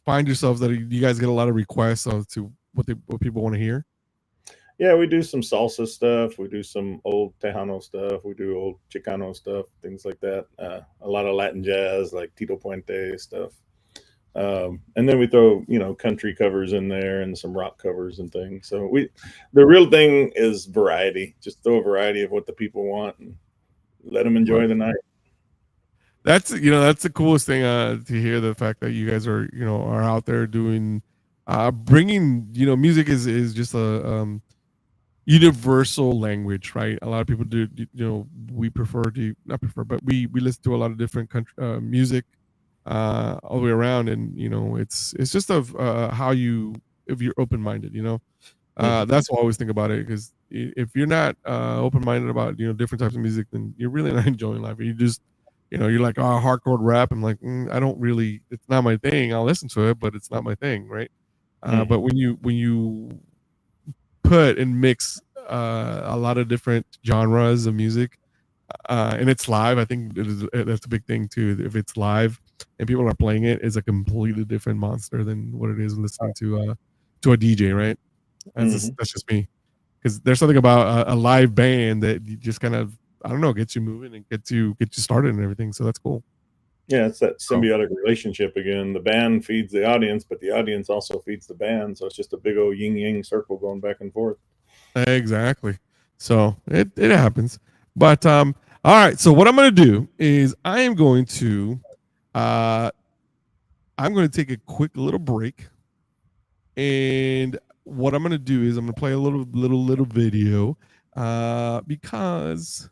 find yourselves that you guys get a lot of requests as to what people want to hear? Yeah, we do some salsa stuff. We do some old Tejano stuff. We do old Chicano stuff, things like that. A lot of Latin jazz, like Tito Puente stuff. And then we throw, country covers in there and some rock covers and things. So the real thing is variety. Just throw a variety of what the people want and let them enjoy the night. That's the coolest thing to hear, the fact that you guys are are out there doing bringing music is just a universal language, right? A lot of people do, we but we listen to a lot of different country music all the way around, and it's just of how if you're open-minded, that's what I always think about it, because if you're not open-minded about different types of music, then you're really not enjoying life. You just you're like, oh, hardcore rap. I'm like, I don't really, it's not my thing. I'll listen to it, but it's not my thing, right? But when you put and mix a lot of different genres of music, and it's live, I think that's a big thing too. If it's live and people are playing it, it's a completely different monster than what it is listening to a DJ, right? That's just me, because there's something about a live band that you just kind of, I don't know, gets you moving and get you started and everything. So that's cool. Yeah, it's that symbiotic relationship again. The band feeds the audience, but the audience also feeds the band. So it's just a big old yin yang circle going back and forth. Exactly. So it happens. But all right. So what I'm going to do is I'm going to take a quick little break, and what I'm going to do is I'm going to play a little video because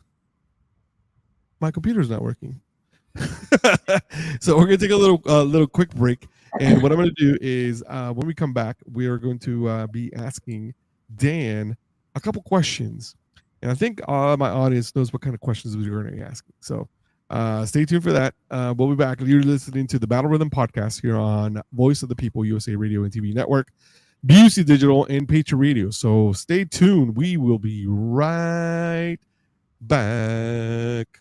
my computer's not working. So we're gonna take a little quick break, and what I'm gonna do is when we come back, we are going to be asking Dan a couple questions, and I think my audience knows what kind of questions we're going to be asking. So stay tuned for that. We'll be back. You're listening to the Battle Rhythm Podcast here on Voice of the People USA Radio and TV Network, BUC Digital, and Patriot Radio. So stay tuned. We will be right back.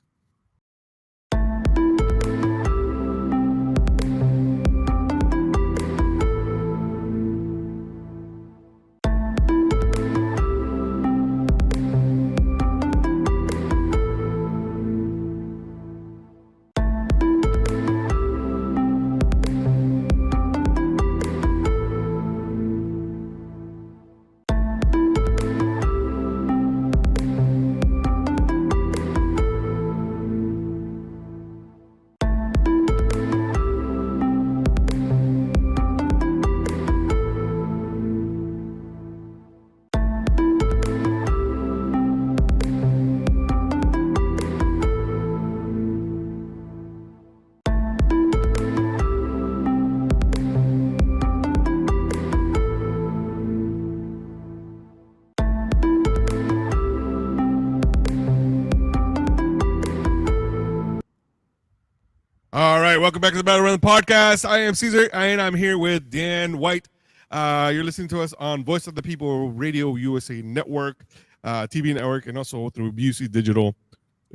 welcome back to the Battle Run Podcast. I am Caesar, and I'm here with Dan White. You're listening to us on Voice of the People Radio USA Network, TV network, and also through Busey Digital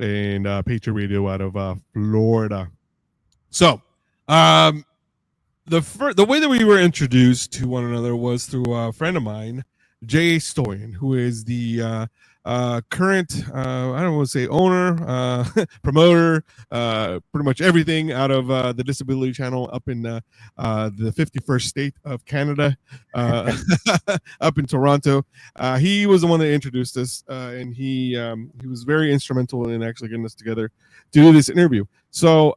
and Patriot Radio out of Florida. So, the way that we were introduced to one another was through a friend of mine, Jay Stoyan, who is the current, I don't want to say owner, promoter, pretty much everything out of the Disability Channel up in the 51st state of Canada, up in Toronto. He was the one that introduced us, and he was very instrumental in actually getting us together to do this interview. So,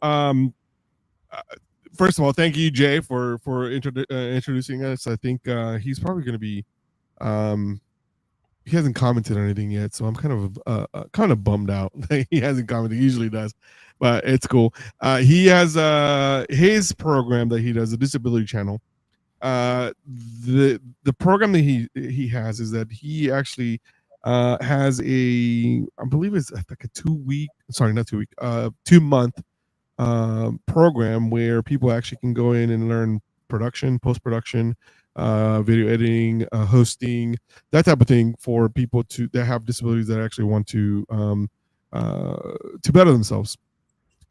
first of all, thank you, Jay, for introducing us. I think he's probably going to be. He hasn't commented on anything yet, so I'm kind of bummed out that he hasn't commented. He usually does, but it's cool. He has his program that he does, the Disability Channel. The program that he has is that he actually has I believe it's like a 2-month program where people actually can go in and learn production, post-production, video editing, hosting, that type of thing for people that have disabilities that actually want to better themselves.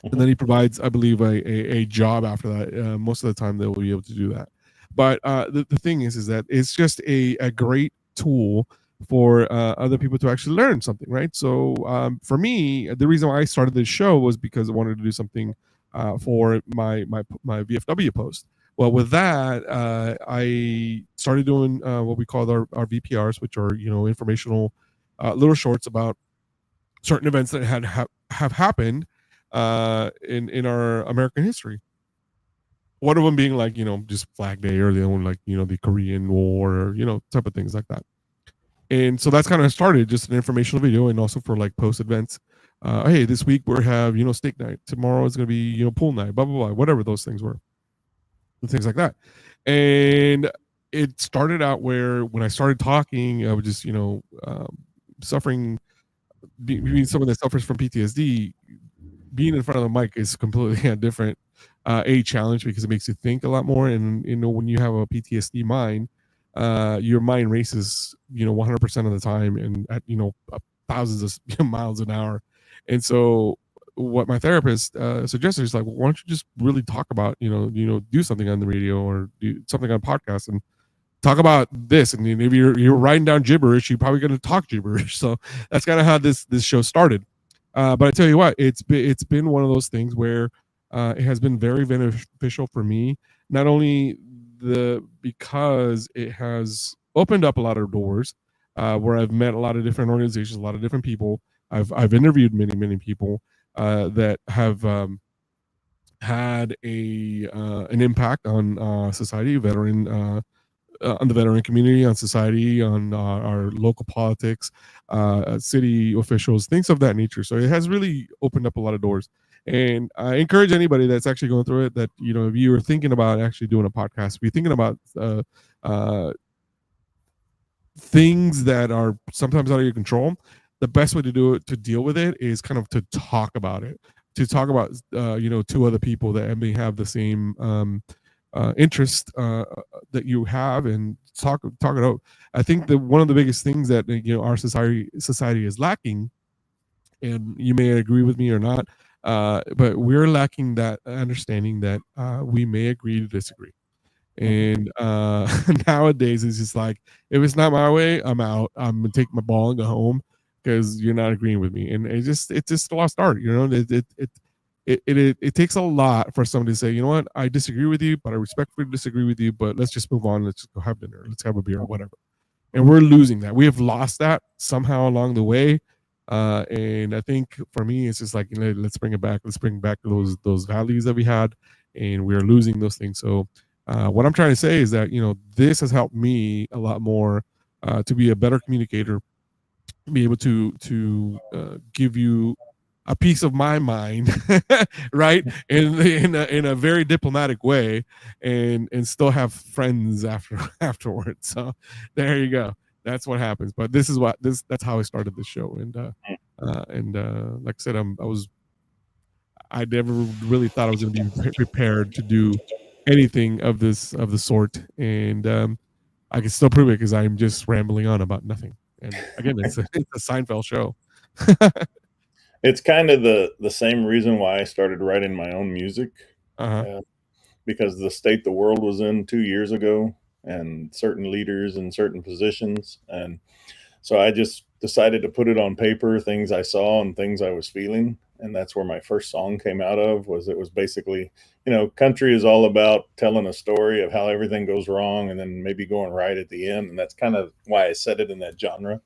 And then he provides, I believe, a job after that. Most of the time, they will be able to do that. But the thing is that it's just a great tool for other people to actually learn something, right? So for me, the reason why I started this show was because I wanted to do something for my VFW post. Well, with that, I started doing what we call our VPRs, which are informational little shorts about certain events that have happened in our American history. One of them being like just Flag Day, or the other one like the Korean War, or type of things like that. And so that's kind of started just an informational video, and also for like post events. Hey, this week we have steak night. Tomorrow is going to be pool night. Blah blah blah. Whatever those things were. And things like that. And it started out where when I started talking, I was just, suffering, being someone that suffers from PTSD. Being in front of the mic is completely a different a challenge, because it makes you think a lot more. And, when you have a PTSD mind, your mind races, 100% of the time, and at, thousands of miles an hour. And so what my therapist suggested is like, well, why don't you just really talk about, do something on the radio or do something on a podcast and talk about this. And if you're writing down gibberish, you're probably going to talk gibberish. So that's kind of how this show started. But I tell you what, it's been one of those things where it has been very beneficial for me, not only because it has opened up a lot of doors where I've met a lot of different organizations, a lot of different people. I've interviewed many people that have had an impact on society, on the veteran community, on society, on our local politics, city officials, things of that nature. So it has really opened up a lot of doors. And I encourage anybody that's actually going through it that, if you are thinking about actually doing a podcast, if you're thinking about things that are sometimes out of your control, the best way to do it, to deal with it, is kind of to talk about it, to other people that may have the same interest that you have, and talk it out. I think that one of the biggest things that our society is lacking, and you may agree with me or not, but we're lacking that understanding that we may agree to disagree. And nowadays it's just like, if it's not my way, I'm out. I'm gonna take my ball and go home because you're not agreeing with me. And it's just a lost art. It takes a lot for somebody to say, you know what, I disagree with you, but I respectfully disagree with you, but let's just move on. Let's just go have dinner. Let's have a beer or whatever. And we're losing that. We have lost that somehow along the way. And I think for me, it's just like, let's bring it back. Let's bring back those values that we had, and we're losing those things. So what I'm trying to say is that, this has helped me a lot more to be a better communicator, be able to give you a piece of my mind, right, in a very diplomatic way, and still have friends afterwards. So there you go. That's what happens. But that's how I started this show. And like I said, I never really thought I was going to be prepared to do anything of the sort, and I can still prove it because I'm just rambling on about nothing. And again, it's a Seinfeld show. It's kind of the same reason why I started writing my own music, Uh-huh. uh, because the state the world was in 2 years ago, and certain leaders in certain positions, and so I just decided to put it on paper, things I saw and things I was feeling, and that's where my first song came out of. Was it was basically, country is all about telling a story of how everything goes wrong and then maybe going right at the end, and that's kind of why I set it in that genre.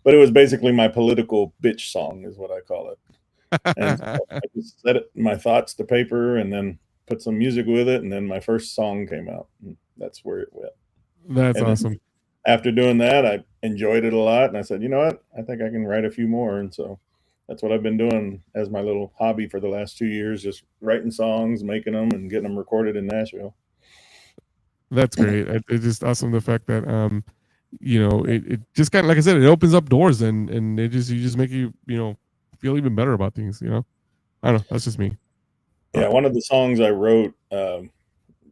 But it was basically my political bitch song, is what I call it. And so I just set my thoughts to paper and then put some music with it, and then my first song came out. And that's where it went. That's And then awesome. after doing that, I enjoyed it a lot, and I said, you know what? I think I can write a few more. And so that's what I've been doing as my little hobby for the last 2 years, just writing songs, making them, and getting them recorded in Nashville. That's great. It's just awesome the fact that it just kind of, like I said, it opens up doors, and it just you just make you feel even better about things. I don't know. That's just me. Yeah, one of the songs I wrote,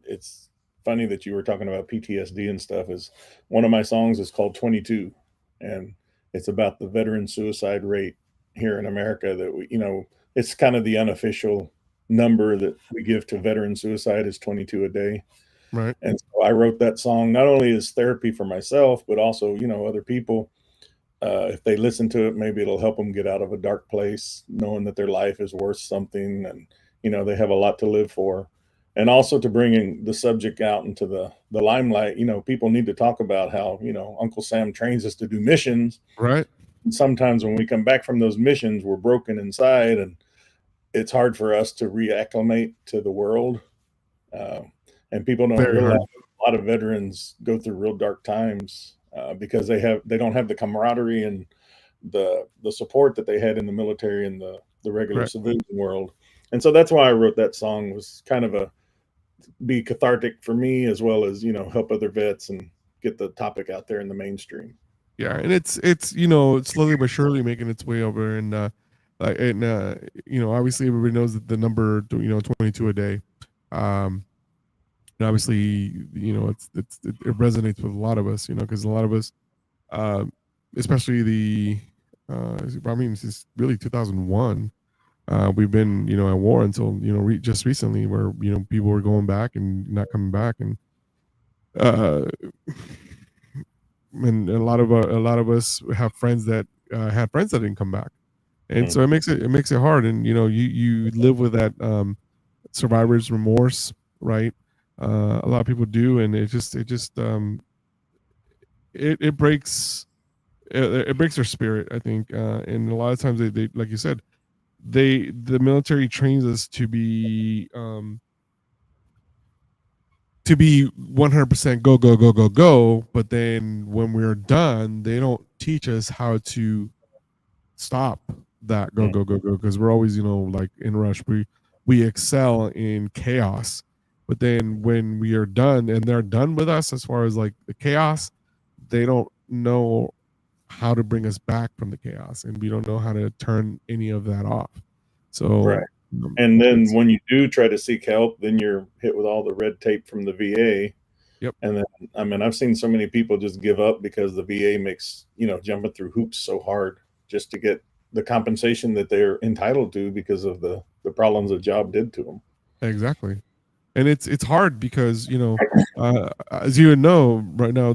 it's funny that you were talking about PTSD and stuff, is one of my songs is called 22, and it's about the veteran suicide rate here in America. That it's kind of the unofficial number that we give to veteran suicide is 22 a day. Right. And so I wrote that song not only as therapy for myself, but also, other people. If they listen to it, maybe it'll help them get out of a dark place, knowing that their life is worth something, and they have a lot to live for. And also to bringing the subject out into the limelight. People need to talk about how Uncle Sam trains us to do missions. Right. And sometimes when we come back from those missions, we're broken inside, and it's hard for us to reacclimate to the world. Uh, and people don't Very realize hard. a lot of veterans go through real dark times, because they don't have the camaraderie and the support that they had in the military and the regular Correct. civilian world. And so that's why I wrote that song, was kind of be cathartic for me, as well as help other vets and get the topic out there in the mainstream. Yeah, and it's slowly but surely making its way over, and obviously everybody knows that the number 22 a day. And obviously, it resonates with a lot of us, because a lot of us, especially I mean, since really 2001, we've been, at war until, just recently, where, people were going back and not coming back. Uh, and a lot of us have friends that had friends that didn't come back. And so it makes it hard. And, you live with that, survivor's remorse, right? A lot of people do, and it breaks it breaks their spirit, I think. And a lot of times they like you said, the military trains us to be 100% go go go go go, but then when we're done, they don't teach us how to stop that go go go go, because we're always like in rush. We excel in chaos, but then when we are done and they're done with us, as far as like the chaos, they don't know how to bring us back from the chaos, and we don't know how to turn any of that off. So Right. And then when you do try to seek help, then you're hit with all the red tape from the VA. Yep. And then, I mean, I've seen so many people just give up because the VA makes, jumping through hoops so hard just to get the compensation that they're entitled to because of the problems the job did to them. Exactly. And it's hard because, as you know, right now,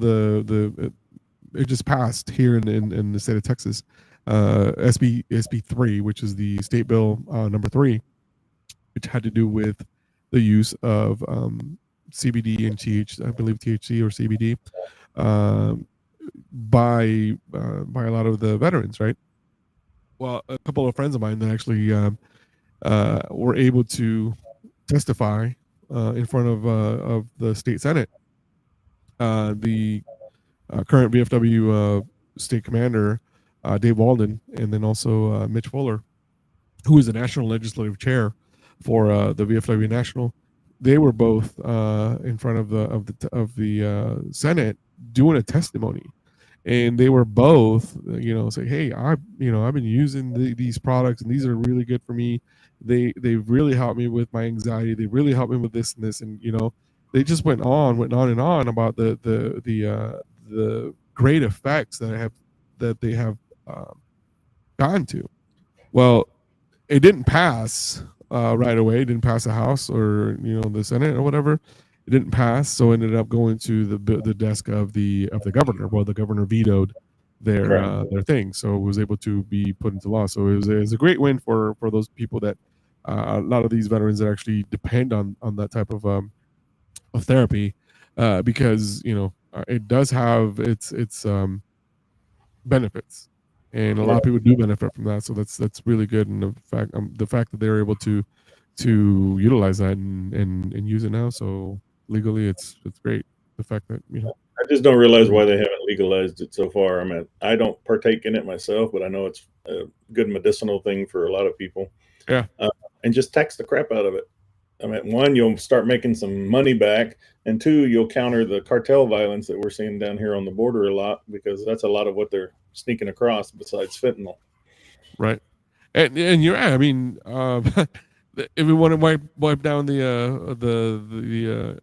it just passed here in the state of Texas, SB 3, which is the state bill number 3, which had to do with the use of CBD and I believe THC or CBD, by a lot of the veterans, right? Well, a couple of friends of mine that actually were able to testify in front of the state senate. The current VFW state commander, Dave Walden, and then also Mitch Fuller, who is the national legislative chair for the VFW National. They were both in front of the Senate doing a testimony, and they were both saying, "Hey, I've been using these products, and these are really good for me, they really helped me with my anxiety. They really helped me with this and this, and they just went on and on about the great effects that they have gotten to. Well, it didn't pass right away. It didn't pass the House or the Senate or whatever. It didn't pass, so it ended up going to the desk of the governor. Well, the governor vetoed their thing, so it was able to be put into law. So it was a great win for those people that a lot of these veterans that actually depend on that type of therapy, because it does have its benefits, and a lot of people do benefit from that. So that's really good, and the fact that they're able to utilize that and use it now, so legally, it's great. The fact that I just don't realize why they haven't legalized it so far. I mean, I don't partake in it myself, but I know it's a good medicinal thing for a lot of people. Yeah. And just tax the crap out of it. I mean, one, you'll start making some money back, and two, you'll counter the cartel violence that we're seeing down here on the border a lot, because that's a lot of what they're sneaking across besides fentanyl. Right. And you're right. I mean, if we want to wipe down the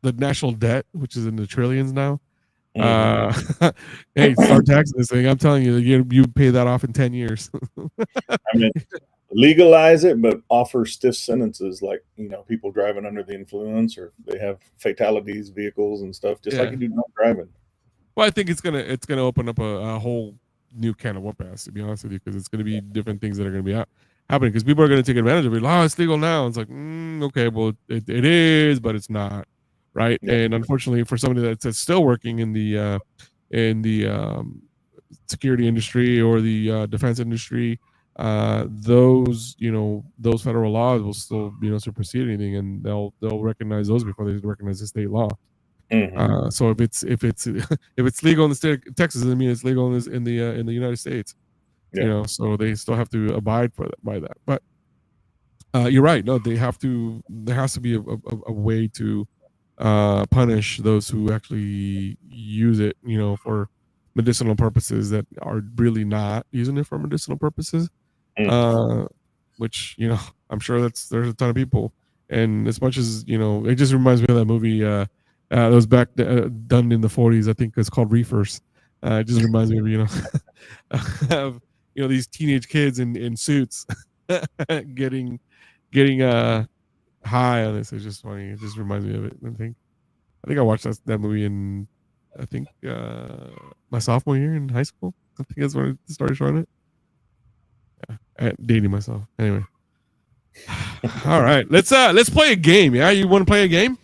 national debt, which is in the trillions now. Hey, start taxing this thing. I'm telling you, you pay that off in 10 years. I mean, legalize it, but offer stiff sentences, like people driving under the influence, or they have fatalities, vehicles, and stuff, just like you do drunk driving. Well, I think it's gonna open up a whole new can of whoop-ass, to be honest with you, because it's gonna be different things that are gonna be happening, because people are gonna take advantage of it. Oh, it's legal now. It's like, okay, well, it is, but it's not. Right. Yeah. And unfortunately, for somebody that's still working in the security industry or the defense industry, those federal laws will still supersede anything, and they'll recognize those before they recognize the state law. So if it's legal in the state of Texas, I mean it's legal in the United States. Yeah. So they still have to abide by that. But you're right. No, there has to be a way to punish those who actually use it, for medicinal purposes that are really not using it for medicinal purposes. Which I'm sure there's a ton of people, and as much as it just reminds me of that movie that was back done in the 40s. I think it's called Reefers. It just reminds me of these teenage kids in suits getting high on this. It's just funny. It just reminds me of it. I think I watched that movie in my sophomore year in high school. I think that's when I started showing it. Yeah, dating myself. Anyway. All right, let's play a game. Yeah, you want to play a game?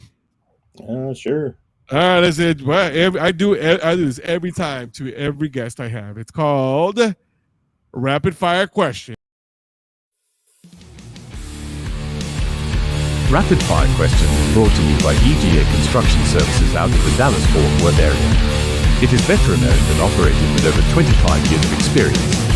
Sure. All right, that's it. Well, I do this every time to every guest I have. It's called Rapid Fire Question. Rapid Fire Questions is brought to you by EGA Construction Services out of the Dallas-Fort Worth area. It is veteran-owned and operated with over 25 years of experience.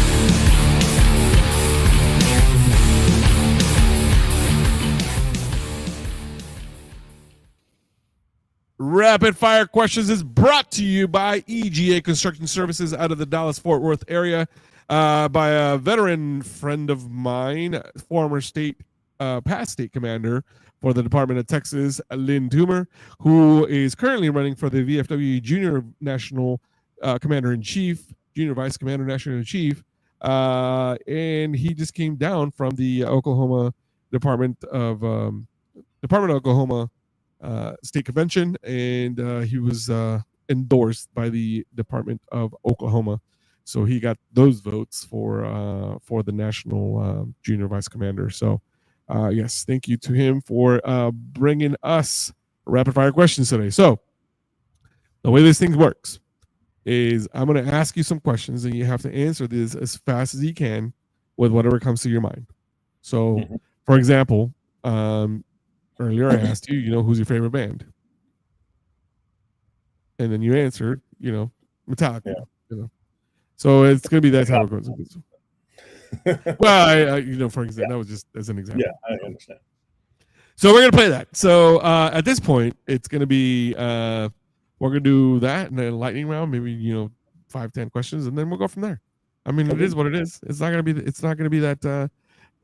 Rapid Fire Questions is brought to you by EGA Construction Services out of the Dallas-Fort Worth area, by a veteran friend of mine, former past state commander for the Department of Texas, Lynn Toomer, who is currently running for the VFW Junior National Commander-in-Chief, Junior Vice Commander-National-in-Chief, and he just came down from the Oklahoma Department of Oklahoma State Convention, and he was endorsed by the Department of Oklahoma. So he got those votes for the National Junior Vice Commander. So yes, thank you to him for bringing us rapid fire questions today. So the way this thing works is I'm going to ask you some questions, and you have to answer this as fast as you can with whatever comes to your mind. So, for example, earlier I asked you, who's your favorite band? And then you answered, Metallica. Yeah. So it's going to be that type of question. Well, for example, that was just as an example. Yeah, I understand. So we're going to play that. So at this point, it's going to be, we're going to do that and then a lightning round, maybe, 5-10 questions, and then we'll go from there. I mean, it is what it is. It's not going to be that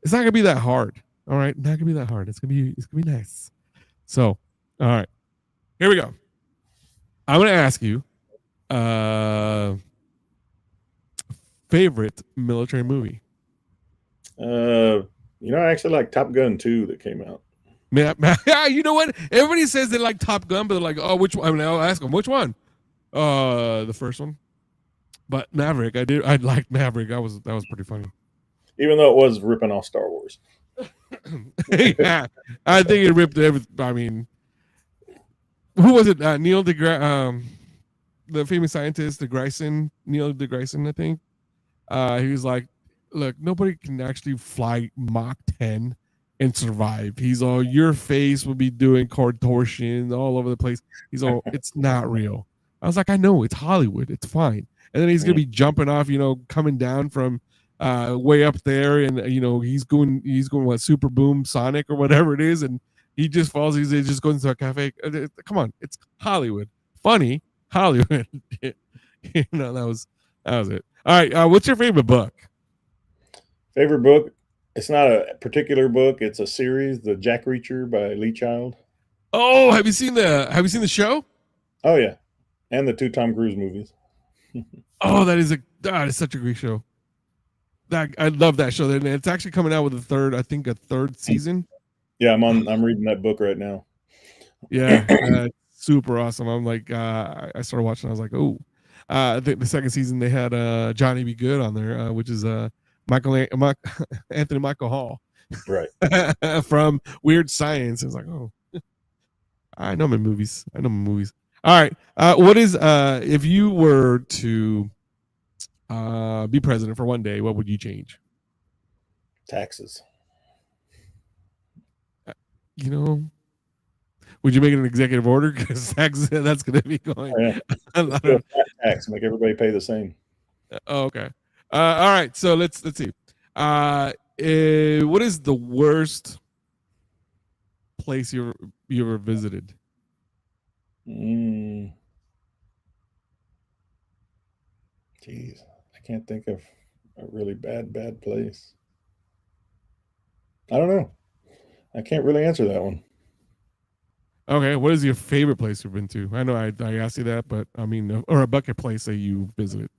It's not gonna be that hard. All right, not gonna be that hard. It's gonna be nice. So, all right, here we go. I'm gonna ask you, favorite military movie. I actually like Top Gun 2 that came out. You know what? Everybody says they like Top Gun, but they're like, oh, which one? I mean, I'll ask them which one. The first one. But Maverick, I liked Maverick. That was pretty funny. Even though it was ripping off Star Wars. Yeah, I think it ripped every. I mean, who was it? Neil deGrasse, the famous scientist, Neil deGrasse, I think. He was like, look, nobody can actually fly Mach 10 and survive. He's all, your face will be doing contortions all over the place. He's all, it's not real. I was like, I know, it's Hollywood. It's fine. And then he's gonna be jumping off, coming down from way up there, and he's going what, super boom Sonic or whatever it is, and he just falls. He just goes into a cafe. Come on, it's Hollywood. Funny Hollywood. That was it. All right, what's your favorite book? Favorite book? It's not a particular book. It's a series, The Jack Reacher by Lee Child. Oh, have you seen the show? Oh yeah, and the 2 Tom Cruise movies. Oh, that is such a great show. I love that show. And it's actually coming out with a third season. Yeah, I'm reading that book right now. Yeah, super awesome. I'm like, I started watching. I was like, oh, I think the second season they had Johnny B. Good on there, which is Anthony Michael Hall, right, from Weird Science. It's like, oh, I know my movies. All right, what is if you were to be president for one day, what would you change? Taxes. Would you make it an executive order? Because that's going to be going. Oh, yeah. Tax, make everybody pay the same. Oh, okay. All right. So let's see. What is the worst place you ever visited? Jeez, I can't think of a really bad place. I don't know. I can't really answer that one. Okay, what is your favorite place you've been to? I know I asked you that, but I mean, or a bucket place that you visited.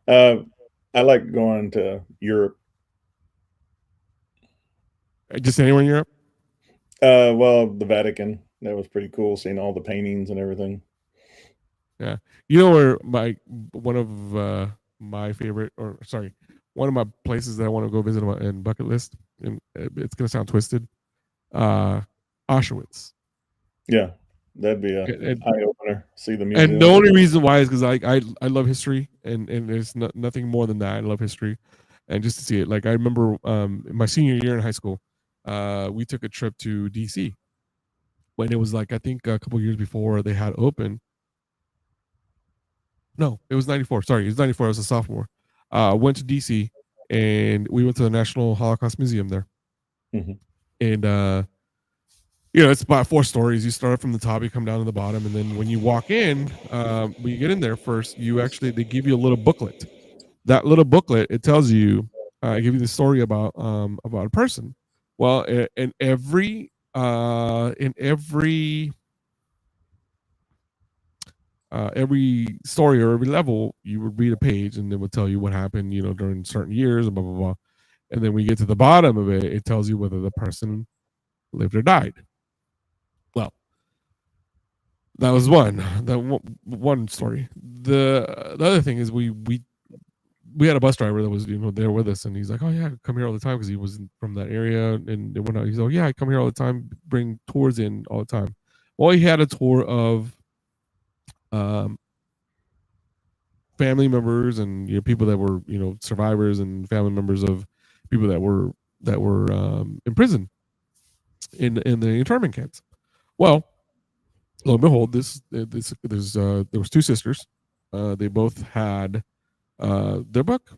I like going to Europe. Just anywhere in Europe? Well, the Vatican. That was pretty cool, seeing all the paintings and everything. Yeah, where one of my places that I want to go visit in bucket list, and it's gonna sound twisted. Auschwitz. Yeah, that'd be a eye opener. See the museum. And the only reason why is because I love history, and there's nothing more than that. I love history, and just to see it. Like, I remember my senior year in high school, we took a trip to DC when it was like, I think a couple years before they had open. No, it was 94. Sorry, it was 94. I was a sophomore. Went to DC, and we went to the National Holocaust Museum there. Mm-hmm. And it's about 4 stories. You start from the top, you come down to the bottom, and then when you walk in, when you get in there first, they give you a little booklet. That little booklet, it tells you, give you the story about a person. Well, in every story or every level, you would read a page, and it would tell you what happened, during certain years, and blah blah blah. And then when you get to the bottom of it, it tells you whether the person lived or died. Well, that was one story. The other thing is we had a bus driver that was there with us, and he's like, oh yeah, I come here all the time, because he was from that area, and it went out. He's like, yeah, I come here all the time, bring tours in all the time. Well, he had a tour of family members and people that were survivors, and family members of people that were in prison in the internment camps. Well, lo and behold, there was 2 sisters. They both had their book,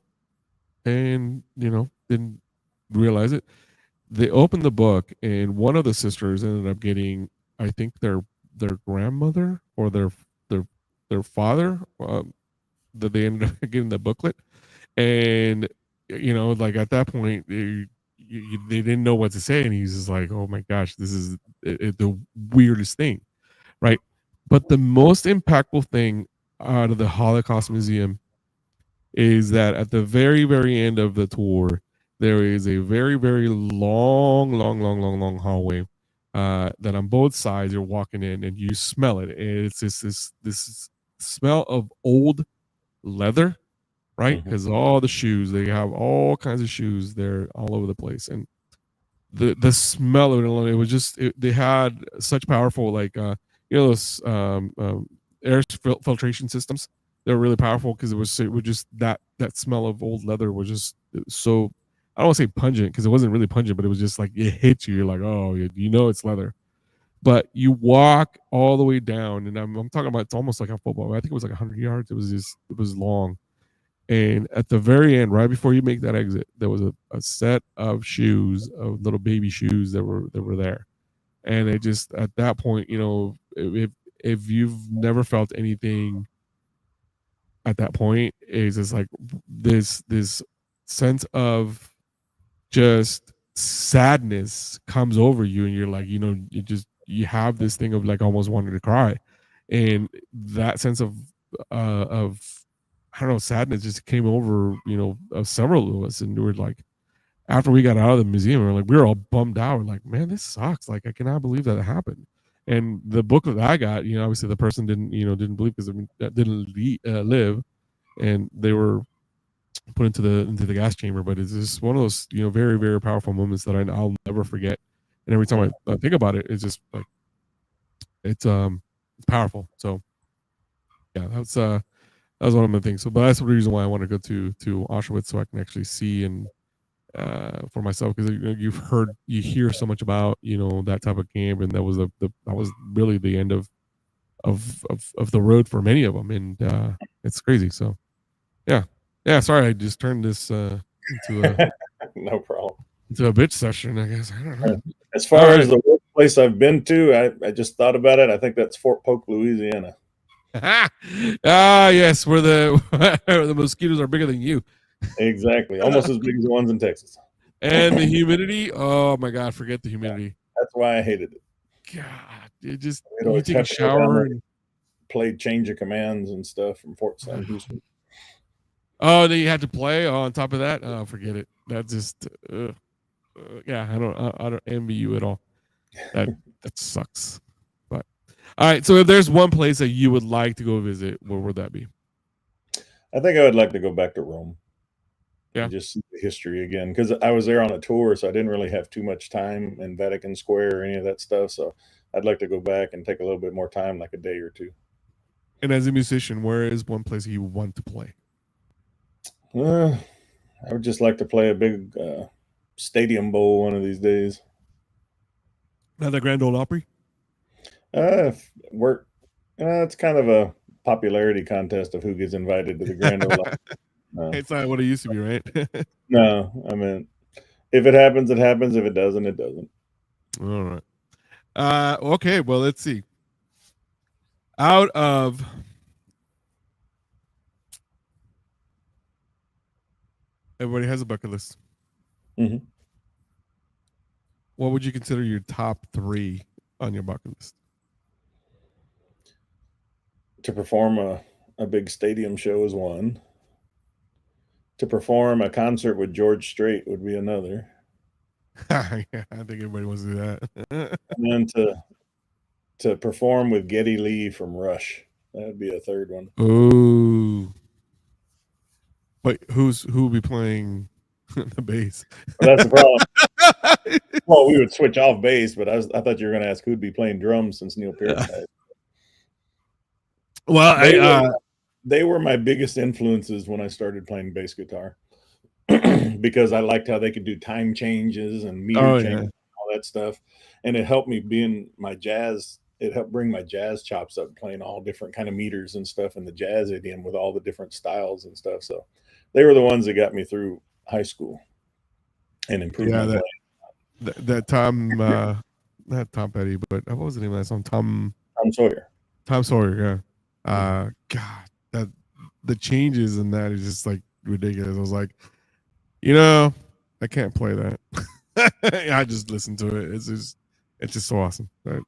and didn't realize it. They opened the book, and one of the sisters ended up getting, I think, their grandmother or their father, that they ended up getting the booklet. And like, at that point, they didn't know what to say, and he's just like, "Oh my gosh, this is the weirdest thing," right? But the most impactful thing out of the Holocaust Museum is that at the very, very end of the tour, there is a very, very long hallway that on both sides you're walking in and you smell it. It's this smell of old leather, right? Mhm. Because all the shoes, they have all kinds of shoes there all over the place, and the smell of it alone, it was just they had such powerful those air filtration systems. They were really powerful because it was just that smell of old leather was just so, I don't want to say pungent because it wasn't really pungent, but it was just like it hits you. You're like, oh, you know it's leather. But you walk all the way down, and I'm talking about it's almost like a football. I think it was like 100 yards. It was long, and at the very end, right before you make that exit, there was a set of shoes, of little baby shoes that were there. And it just at that point, if you've never felt anything at that point, is just like this sense of just sadness comes over you, and you're like, you have this thing of like almost wanting to cry, and that sense of I don't know, sadness just came over, of several of us, and we were like, after we got out of the museum, we were all bummed out. We're like, man, this sucks. Like, I cannot believe that it happened. And the booklet that I got, obviously the person didn't believe because that didn't live, and they were put into the gas chamber. But it's just one of those, very, very powerful moments that I'll never forget. And every time I think about it, it's just like it's powerful. So yeah, that was one of my things. So, but that's the reason why I want to go to Auschwitz, so I can actually see and for myself, because you hear so much about that type of camp, and that was that was really the end of the road for many of them, and it's crazy. So yeah. Sorry, I just turned this into a No problem. into a bitch session, I guess. I don't know. As far All as right. the worst place I've been to, I just thought about it. I think that's Fort Polk, Louisiana. Yes, where the mosquitoes are bigger than you, Exactly. Almost as big as the ones in Texas. and the humidity. Oh my God, forget the humidity. That's why I hated it. God, it just We'd you always take a have to go down shower there and Played change of commands and stuff from Fort Sam Houston. oh, then you had to play on top of that. Oh, forget it. That just yeah, I don't envy you at all. That sucks. But all right, so if there's one place that you would like to go visit, where would that be? I think I would like to go back to Rome. Yeah. And just see the history again, because I was there on a tour, so I didn't really have too much time in Vatican Square or any of that stuff. So I'd like to go back and take a little bit more time, like a day or two. And as a musician, where is one place you want to play? I would just like to play a big stadium bowl one of these days. Not the Grand Ole Opry. Work. It's kind of a popularity contest of who gets invited to the Grand Ole Opry. It's not what it used to be, right? No, I mean, if it happens, it happens. If it doesn't, it doesn't. All right. Okay. Well, let's see. Out of everybody has a bucket list. Mhm. What would you consider your top 3 on your bucket list? To perform a big stadium show is one. To perform a concert with George Strait would be another. Yeah, I think everybody wants to do that. And then to perform with Geddy Lee from Rush. That would be a third one. Ooh. But who will be playing the bass? Well, that's the problem. Well, we would switch off bass, but I thought you were going to ask who'd be playing drums since Neil Peart died. Well, They were my biggest influences when I started playing bass guitar because I liked how they could do time changes and meter changes and all that stuff. And it helped me being my jazz. It helped bring my jazz chops up, playing all different kind of meters and stuff in the jazz idiom with all the different styles and stuff. So they were the ones that got me through high school and improved my playing. That Tom, not Tom Petty, but what was the name of that song? Tom Sawyer. Tom Sawyer, yeah. God, that the changes in that is just like ridiculous. I was like, I can't play that. I just listen to it. It's just so awesome. But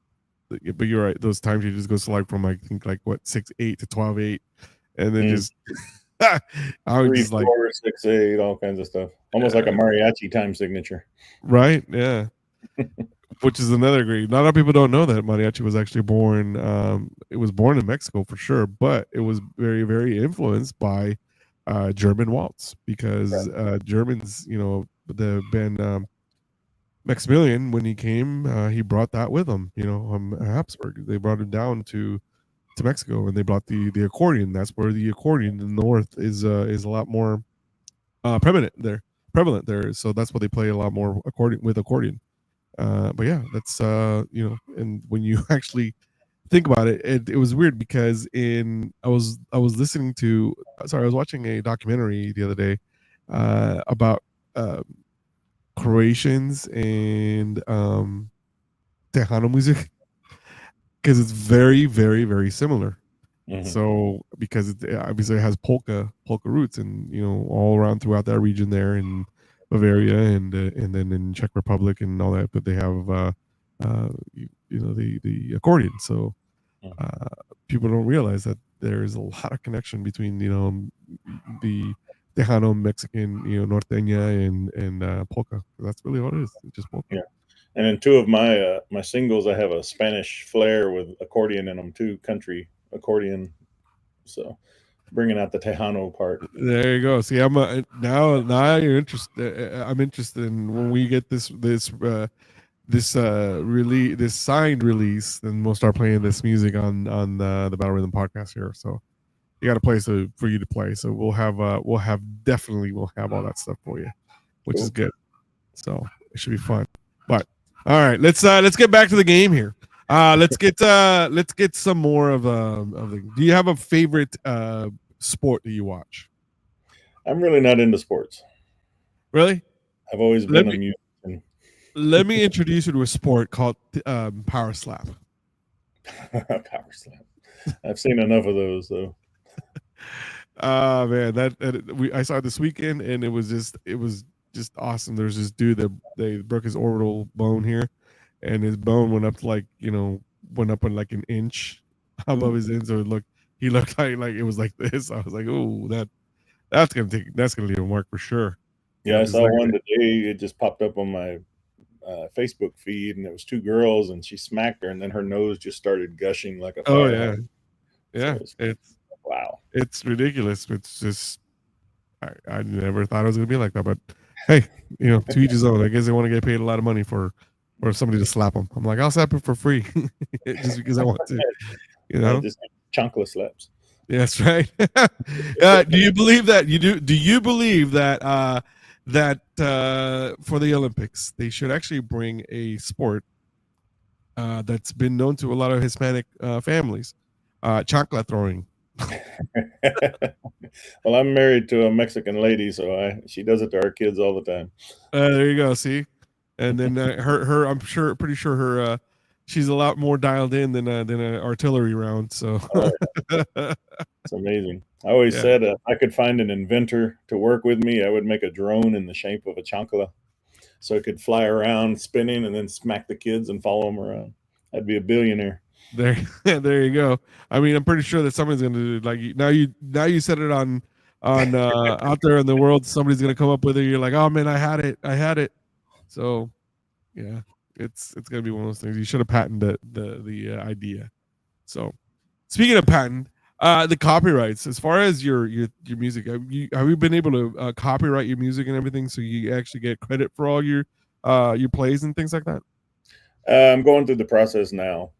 you're right. Those time changes go like from I think like what 6/8 to 12/8, and then just I was 3, just like 4, 6, 8, all kinds of stuff. Almost like a mariachi time signature. right, yeah. Which is another great. Not a lot of people don't know that mariachi was actually born. It was born in Mexico for sure, but it was very very influenced by German waltz because Germans, the band Maximilian, when he came, he brought that with him. Habsburg. They brought him down to Mexico, and they brought the accordion. That's where the accordion in the north is a lot more prevalent there. So that's why they play a lot more accordion. But yeah, that's and when you actually think about it, it was weird because I was watching a documentary the other day about Croatians and Tejano music because it's very, very, very similar. Mhm. So because obviously it has polka roots, and all around throughout that region there in Bavaria and then in Czech Republic and all that, but they have the accordion. So people don't realize that there is a lot of connection between the Tejano Mexican, norteña and polka. That's really what it is. It's just polka. Yeah. And in 2 of my singles, I have a Spanish flair with accordion in them too, country accordion. So bringing out the Tejano part. There you go. See, I'm now you're interested. I'm interested in when we get this signed release, then we'll start playing this music on the Battle Rhythm podcast here. So you got a place for you to play. So we'll have all that stuff for you, which is good. So it should be fun. But all right, let's get back to the game here. Let's get some more of the. Do you have a favorite sport that you watch? I'm really not into sports. Really? I've always been a musician. Let me introduce you to a sport called power slap. Power slam. I've seen enough of those though. Man, I saw it this weekend, and it was just awesome. There's this dude that they broke his orbital bone here, and his bone went up to went up in like an inch above his end. So he looked like it was like this. I was like, oh, that's gonna leave a mark for sure. Yeah, I saw one today. It just popped up on my Facebook feed, and it was 2 girls, and she smacked her, and then her nose just started gushing like a fire. Oh yeah, yeah. So wow. It's ridiculous. It's just I never thought it was gonna be like that, but hey, to each his own. I guess they want to get paid a lot of money for somebody to slap them. I'm like, I'll slap him for free just because I want to. Just chancla slaps. That's right. Do you believe that do you believe that for the Olympics they should actually bring a sport that's been known to a lot of Hispanic families, chancla throwing? Well, I'm married to a Mexican lady, so she does it to our kids all the time. There you go. See, and then her I'm pretty sure her she's a lot more dialed in than an artillery round. So it's amazing. I always said if I could find an inventor to work with me, I would make a drone in the shape of a chancla, so it could fly around spinning and then smack the kids and follow them around. I'd be a billionaire. There you go. I mean, I'm pretty sure that somebody's going to do it. Now you said it on out there in the world. Somebody's going to come up with it. You're like, oh man, I had it. So yeah, it's going to be one of those things. You should have patented the idea. So speaking of patent, the copyrights, as far as your music, have you been able to copyright your music and everything, so you actually get credit for all your plays and things like that? I'm going through the process now.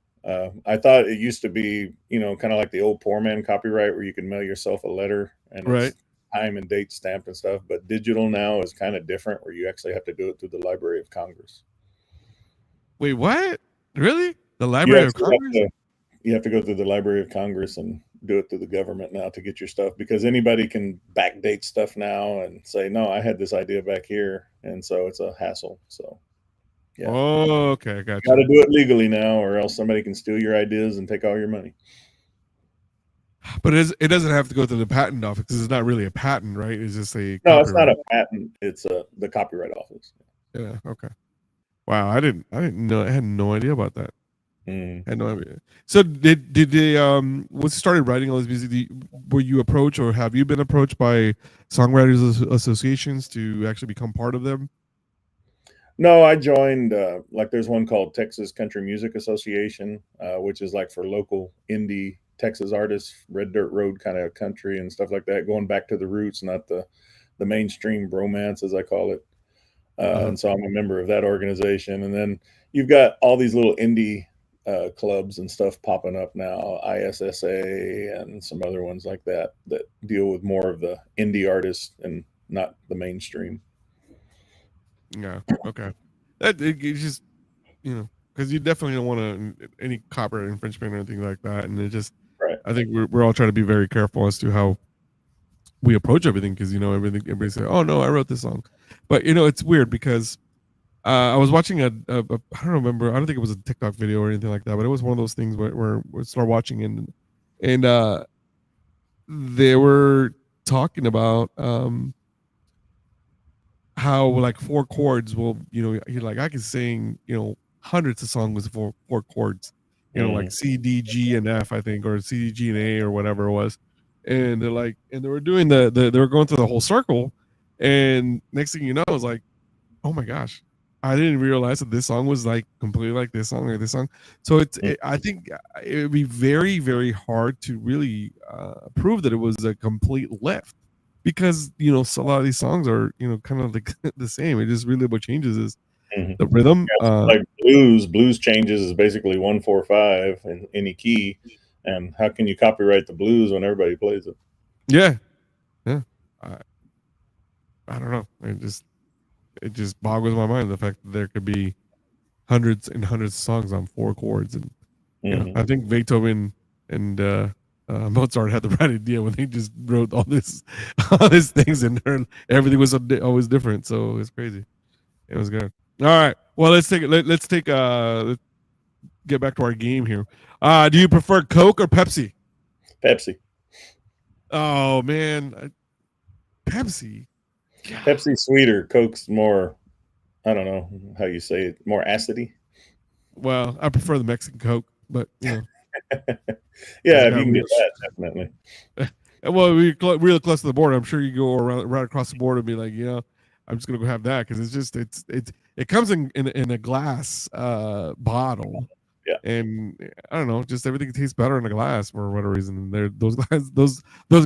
I thought it used to be, kind of like the old poor man copyright where you can mail yourself a letter and it's time and date stamped and stuff. But digital now is kind of different, where you actually have to do it through the Library of Congress. Wait, what? Really? The Library of Congress? You have to go through the Library of Congress and do it through the government now to get your stuff, because anybody can backdate stuff now and say, no, I had this idea back here. And so it's a hassle. So yeah. Oh, okay, gotcha. Got to do it legally now, or else somebody can steal your ideas and take all your money. But it doesn't have to go to the patent office, because it's not really a patent, right? It's just no, it's not a patent. It's the Copyright Office. Yeah. Okay. Wow. I didn't know. I had no idea about that. Mm. Had no idea. So did they once you started writing all this music, were you approached or have you been approached by songwriters associations to actually become part of them? No, I joined like there's one called Texas Country Music Association, which is like for local indie Texas artists, red dirt road kind of country and stuff like that, going back to the roots, not the mainstream bromance as I call it. Uh-huh. And so I'm a member of that organization. And then you've got all these little indie clubs and stuff popping up now, ISSA and some other ones like that that deal with more of the indie artists and not the mainstream. Yeah. Okay. It's just because you definitely don't want any copyright infringement or anything like that, and it just Right. I think we're all trying to be very careful as to how we approach everything because everybody say, "Oh no, I wrote this song," but it's weird because I was watching I don't remember, I don't think it was a TikTok video or anything like that, but it was one of those things where we start watching and they were talking about how like four chords will you're like I can sing hundreds of songs with four chords, like Mhm. C D G and F I think, or C D G and A or whatever it was, and they're like and they were doing they were going through the whole circle, and next thing you know it was like, oh my gosh, I didn't realize that this song was like completely like this song or this song. So I think it would be very, very hard to really prove that it was a complete lift because, so a lot of these songs are, kind of like the same. It just really what changes is Mhm. the rhythm. Yeah, so like blues changes is basically 1-4-5 in any key, and how can you copyright the blues when everybody plays it? Yeah. Yeah. I, I don't know. It just boggles my mind the fact that there could be hundreds and hundreds of songs on four chords. And Mhm. I think Beethoven and Mozart had the right idea when they just wrote all these things in there, and everything was always different. So it was crazy. It was good. All right. Well, let's get back to our game here. Do you prefer Coke or Pepsi? Pepsi. Oh man, Pepsi. Pepsi's sweeter, Coke's more, I don't know how you say it, more acidy. Well, I prefer the Mexican Coke, but Yeah, it's if got you can real. get that, definitely. Well, we're really close to the border. I'm sure you go around right across the border and be like, I'm just gonna go have that because it's just it comes in a glass bottle, Yeah. and I don't know, just everything tastes better in a glass for whatever reason. They're those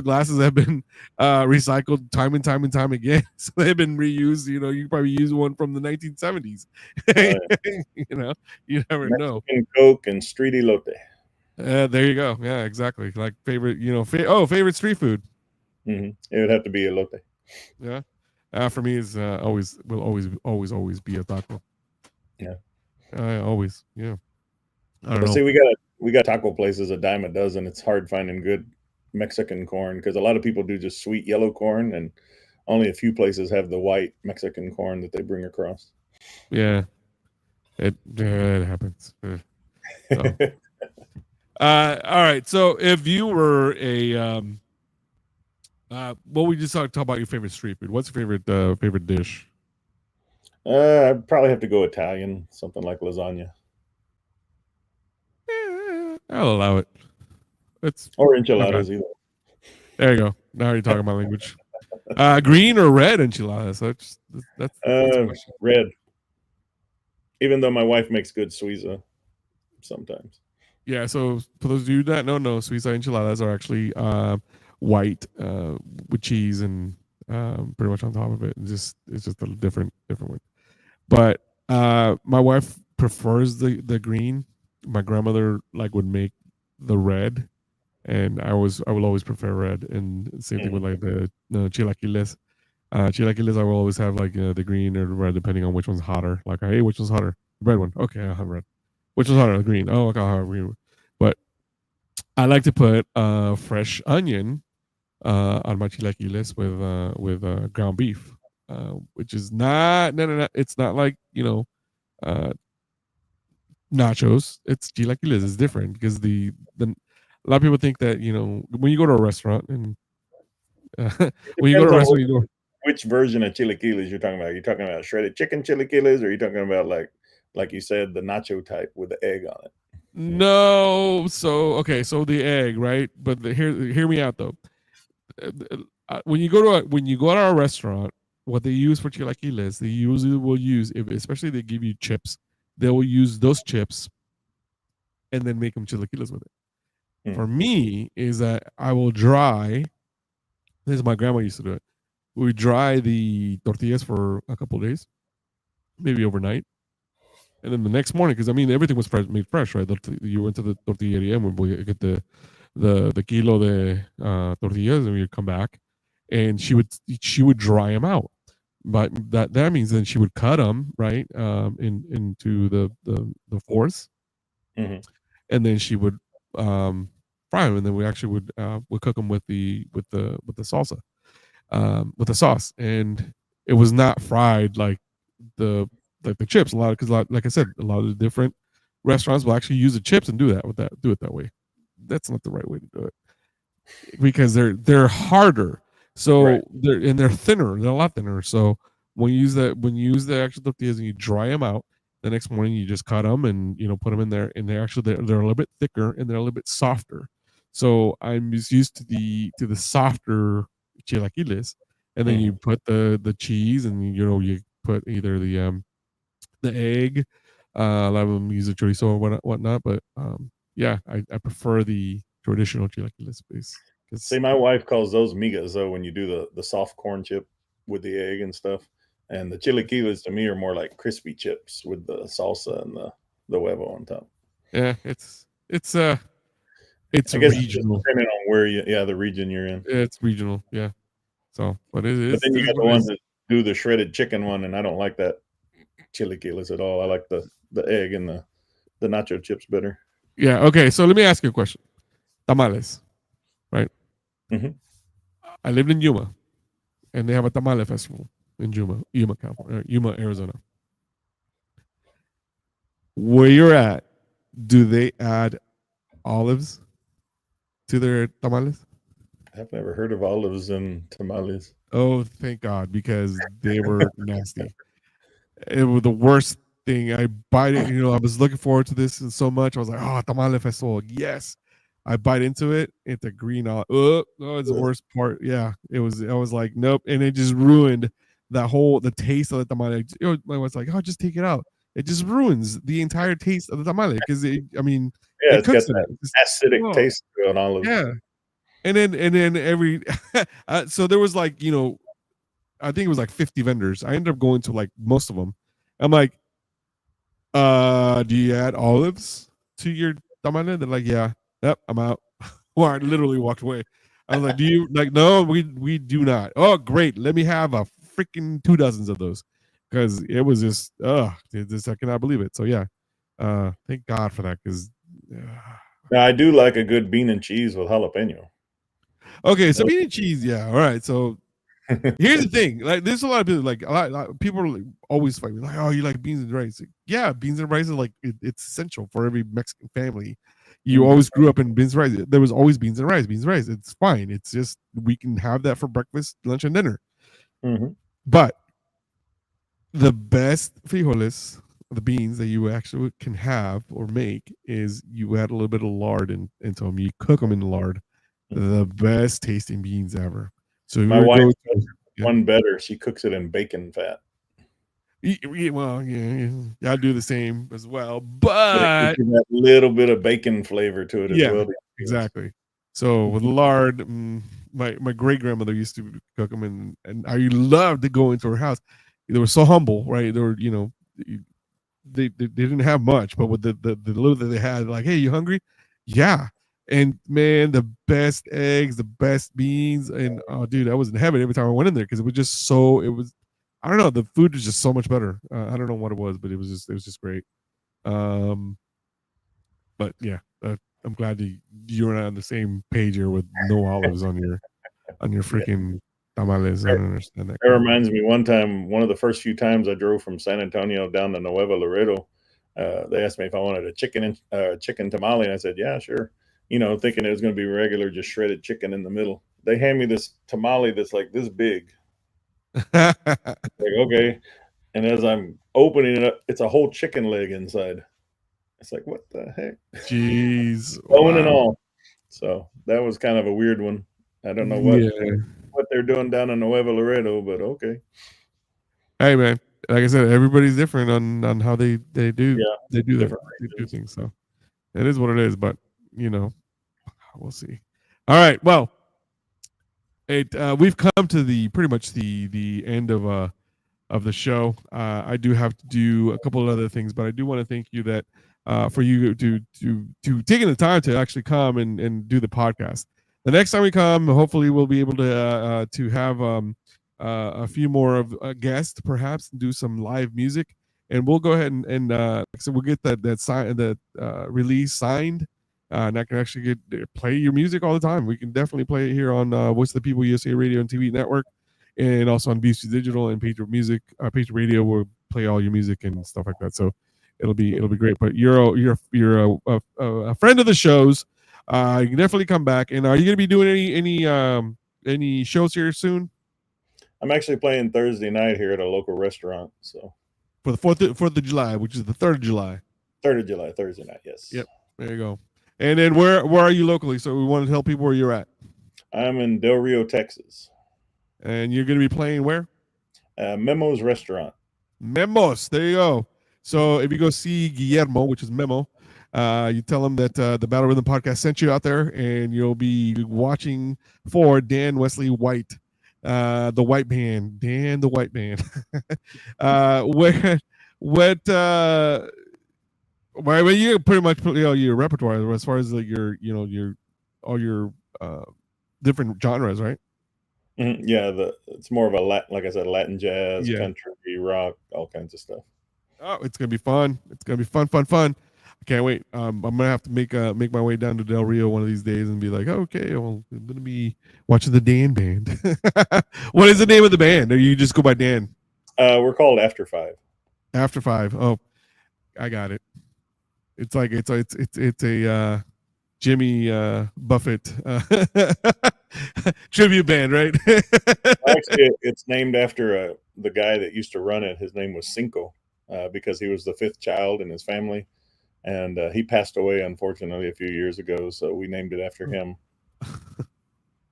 glasses have been recycled time and time and time again, so they've been reused. You probably use one from the 1970s. Yeah. You never know. Mexican Coke and Street Elote. There you go. Yeah, exactly. Like favorite, favorite street food. It would have to be elote. Yeah. For me is will always be a taco. Yeah. Always. Yeah. I don't But know. see, we got taco places a dime a dozen. It's hard finding good Mexican corn because a lot of people do just sweet yellow corn, and only a few places have the white Mexican corn that they bring across. Yeah. It happens. So. All right. So if you were a well, we just talk about your favorite street food. What's your favorite dish? I'd probably have to go Italian, something like lasagna I'll allow it. It's or okay. enchiladas either. There you go. Now you're talking my language. Green or red enchiladas? That's a question. Red. Even though my wife makes good suiza sometimes. Yeah, so for those of you that don't know, suiza enchiladas are actually white with cheese and pretty much on top of it. It's just a different one. But my wife prefers the green. My grandmother would make the red, and I will always prefer red. And same thing with like the chilaquiles. Chilaquiles I will always have like the green or the red depending on which one's hotter. Like, hey, which one's hotter? The red one. Okay, I'll have red. Which one's hotter? The green. Oh, okay, I'll have green. But I like to put fresh onion on my chilaquiles with ground beef, which is not no. It's not like uh, nachos. It's chilaquiles. It's different because a lot of people think that when you go to a restaurant and when you go to Depends a on restaurant, you go. which version of chilaquiles you're talking about? Are you talking about shredded chicken chilaquiles, or are you talking about like you said, the nacho type with the egg on it? No, so okay, so the egg, right? But hear me out though. When you go to our restaurant, what they use for chilaquiles, they usually will use, if especially they give you chips, they will use those chips and then make them chilaquiles with it. For me, is that I will dry. This is my grandma used to do it. We dry the tortillas for a couple of days, maybe overnight, and then the next morning, because I mean everything was made fresh, right? You went to the tortilleria and we get the kilo de tortillas, and we'd come back, and she would dry them out. But that means then she would cut them right into the fourths, Mhm. and then she would fry them, and then we actually would cook them with the salsa, with the sauce, and it was not fried like the chips. Because like I said, a lot of the different restaurants will actually use the chips and do it that way. That's not the right way to do it, because they're harder. So Right. they're thinner. They're a lot thinner. So when you use the actual tortillas and you dry them out, the next morning you just cut them and put them in there, and they're a little bit thicker and they're a little bit softer. So I'm just used to the softer chilaquiles, and then you put the cheese, and you put either the egg. A lot of them use the chorizo or whatnot, but yeah, I prefer the traditional chilaquiles, please. See, my wife calls those migas though when you do the soft corn chip with the egg and stuff. And the chilaquiles to me are more like crispy chips with the salsa and the huevo on top. Yeah, it's I guess it's just regional. depending on the region you're in. It's regional, yeah. So, but it But is. then It you is got the what it ones is. that do the shredded chicken one, and I don't like that chilaquiles at all. I like the egg and the nacho chips better. Yeah. Okay. So let me ask you a question. Tamales, right? Mhm. I lived in Yuma, and they have a tamale festival in Yuma, California, Yuma, Arizona. Where you're at, do they add olives to their tamales? I've never heard of olives and tamales. Oh, thank God, because they were nasty. It was the worst thing. I bite it. I was looking forward to this so much. I was like, oh, tamale festival, yes. I bite into it. It's a green olive. Oh, it's the worst part. Yeah, it was. I was like, nope, and it just ruined the taste of the tamale. I was like, oh, just take it out. It just ruins the entire taste of the tamale because Yeah, it it's got cooks in that it. acidic Oh, taste to an olive. yeah, and then every so there was like I think it was like 50 vendors. I ended up going to like most of them. I'm like, do you add olives to your tamale? They're like, yeah. Yep, I'm out. Or I literally walked away. I was like, do you like? No, we do not. Oh, great. Let me have a freaking 2 dozens of those, because it was just I cannot believe it. So yeah, thank God for that. Because Now I do like a good bean and cheese with jalapeno. okay, so bean and cheese, yeah, all right. So here's the thing: like, there's a lot of people like people are like, always fight me like, "Oh, you like beans and rice?" Like, yeah, beans and rice is like it's essential for every Mexican family. You always grew up in beans and rice. There was always beans and rice. Beans and rice. It's fine. It's just we can have that for breakfast, lunch, and dinner. Mhm. But the best frijoles, the beans that you actually can have or make, is you add a little bit of lard into them. You cook them in lard. The best tasting beans ever. So My we would wife go does yeah. one better. She cooks it in bacon fat. Well, yeah, I do the same as well, But it but gives you that little bit of bacon flavor to it as yeah, well. exactly. So with lard, my great grandmother used to cook them, and I loved to go into her house. They were so humble, right? They were, they didn't have much, but with the little that they had, like, hey, you hungry? Yeah. And man, the best eggs, the best beans, and oh, dude, I was in heaven every time I went in there because it was just so. It was, I don't know, the food was just so much better. I don't know what it was, but it was just great. Um, but yeah, I'm glad that you and I on the same page here with no olives on your freaking tamales. I don't understand that. That reminds me, one time, one of the first few times I drove from San Antonio down to Nuevo Laredo, they asked me if I wanted a chicken tamale, and I said, yeah, sure. Thinking it was going to be regular, just shredded chicken in the middle. They hand me this tamale that's like this big, Like, okay. And as I'm opening it up, it's a whole chicken leg inside. It's like, what the heck? Jeez. Bone and Wow. all. So that was kind of a weird one. I don't know Yeah. what they're doing down in Nuevo Laredo, but okay. Hey man, like I said, everybody's different on how Yeah, they do that different they do regions. things. So it is what it is. But you know, we'll see. All right. Well, we've come to the pretty much the end of the show. I do have to do a couple of other things, but I do want to thank you that for you to taking the time to actually come and do the podcast. The next time we come, hopefully we'll be able to have a few more of guests, perhaps, and do some live music. And we'll go ahead and so we'll get that sign that release signed. And I can actually get play your music all the time. We can definitely play it here on Voice of the People USA Radio and TV Network, and also on BC Digital and Patriot Music, Patriot Radio will play all your music and stuff like that. So it'll be great. But you're a friend of the shows. You can definitely come back. And are you going to be doing any shows here soon I'm actually playing Thursday night here at a local restaurant. So for the Fourth of July, which is the 3rd of July? 3rd of July, Thursday night. Yes. Yep. There you go. And then where are you locally? So we want to tell people where you're at. I'm in Del Rio, Texas. And you're going to be playing where? Memo's Restaurant. Memos. There you go. So if you go see Guillermo, which is Memo, you tell him that the Battle Rhythm Podcast sent you out there, and you'll be watching for Dan Wesley White, the White Band, Dan the White Band. Well, you pretty much put your repertoire as far as like your all your different genres, right? Mm-hmm. Yeah, it's more of a like I said, Latin jazz, country, rock, all kinds of stuff. Oh, it's gonna be fun! It's gonna be fun! I can't wait. I'm gonna have to make my way down to Del Rio one of these days and be like, okay, well, I'm gonna be watching the Dan Band. What is the name of the band? Or you just go by Dan? We're called After Five. After Five. Oh, I got it. It's like it's a Jimmy Buffett tribute band, right? Actually, it's named after the guy that used to run it. His name was Cinco, because he was the 5th child in his family, and he passed away unfortunately a few years ago. So we named it after him.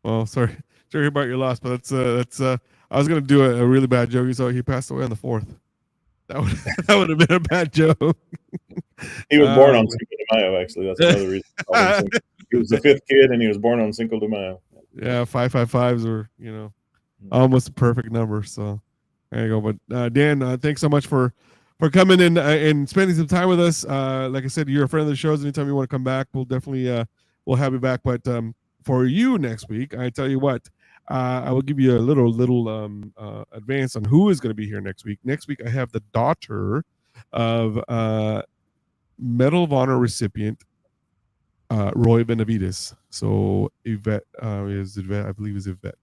Well, sorry about your loss, but that's. I was gonna do a really bad joke. So he passed away on the 4th. That would have been a bad joke. He was born on Cinco de Mayo. Actually, that's another reason. He was the 5th kid, and he was born on Cinco de Mayo. Yeah, 555s are almost a perfect number. So there you go. But Dan, thanks so much for coming in and spending some time with us. Like I said, you're a friend of the shows. Anytime you want to come back, we'll definitely we'll have you back. But for you next week, I tell you what, I will give you a little advance on who is going to be here next week. Next week, I have the daughter of Medal of Honor recipient Roy Benavides. So Yvette I believe is Yvette.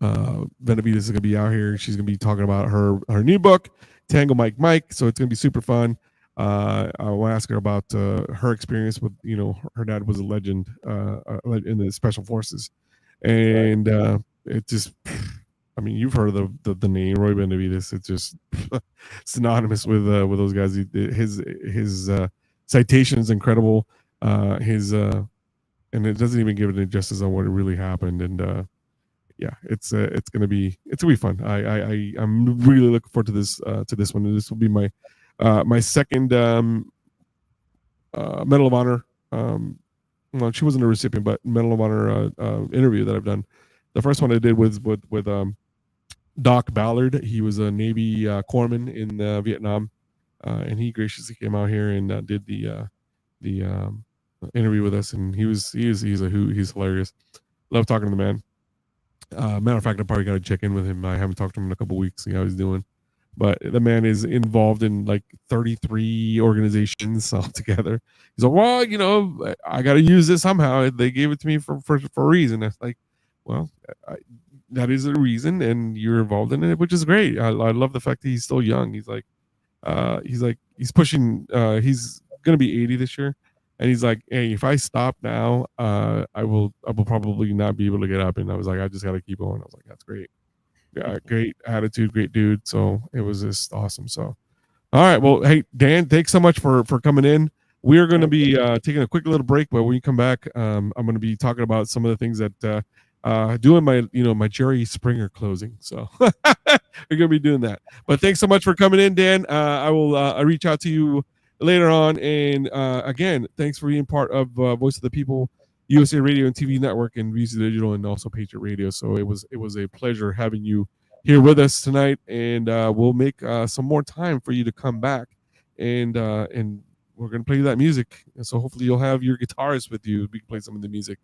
Benavides is gonna be out here. She's gonna be talking about her new book, Tango Mike. So it's gonna be super fun. I want to ask her about her experience with her dad was a legend in the special forces, and it just. I mean, you've heard of the name Roy Benavides. It's just synonymous with those guys. His citation is incredible. And it doesn't even give it any justice on what really happened. And yeah, it's gonna be fun. I'm really looking forward to this one. And this will be my my second Medal of Honor. Well, she wasn't a recipient, but Medal of Honor interview that I've done. The first one I did was with Doc Ballard. He was a Navy corpsman in Vietnam, and he graciously came out here and did the interview with us. And he's a hoot. He's hilarious. Love talking to the man. Matter of fact, I probably got to check in with him. I haven't talked to him in a couple weeks, see how he's doing. But the man is involved in like 33 organizations altogether. He's like, well, I got to use this somehow. They gave it to me for a reason. It's like, well, that is a reason, and you're involved in it, which is great. I love the fact that he's still young. He's pushing. He's gonna be 80 this year, and he's like, hey, if I stop now, I will probably not be able to get up. And I was like, I just got to keep going. I was like, that's great. great attitude, great dude. So it was just awesome. So, all right. Well, hey, Dan, thanks so much for coming in. We are going to be taking a quick little break, but when you come back, I'm going to be talking about some of the things that doing my my Jerry Springer closing. So we're going to be doing that. But thanks so much for coming in, Dan. I will I'll reach out to you later on. And again, thanks for being part of Voice of the People, USA Radio and TV Network, and VC Digital, and also Patriot Radio. So it was a pleasure having you here with us tonight, and we'll make some more time for you to come back, and we're gonna play that music. And so hopefully you'll have your guitarist with you. We can play some of the music.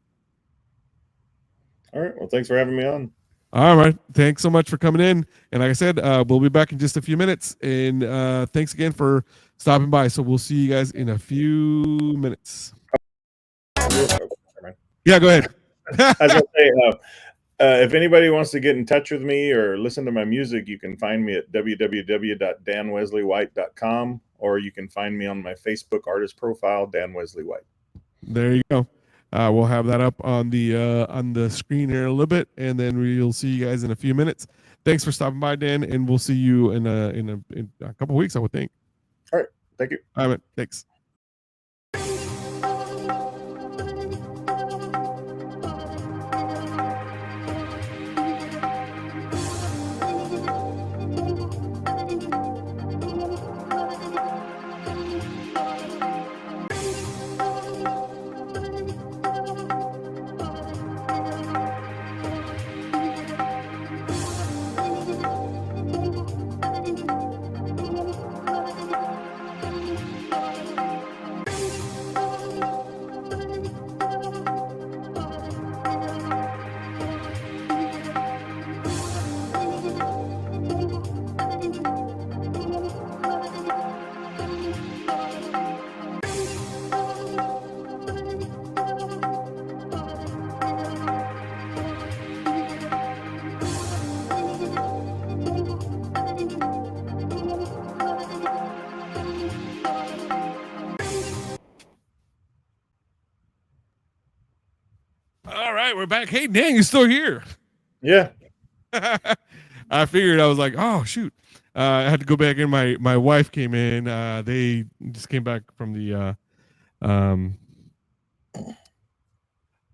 All right. Well, thanks for having me on. All right. Thanks so much for coming in. And like I said, we'll be back in just a few minutes. And thanks again for stopping by. So we'll see you guys in a few minutes. Yeah, go ahead. I was gonna say, if anybody wants to get in touch with me or listen to my music, you can find me at www.danwesleywhite.com, or you can find me on my Facebook artist profile, Dan Wesley White. There you go. We'll have that up on the screen here in a little bit, and then we'll see you guys in a few minutes. Thanks for stopping by, Dan, and we'll see you in a couple of weeks, I would think. All right. Thank you. All right, thanks. All right, we're back. Hey, Dan, you're still here. Yeah. I figured. I was like, oh shoot, I had to go back in. My wife came in. They just came back from the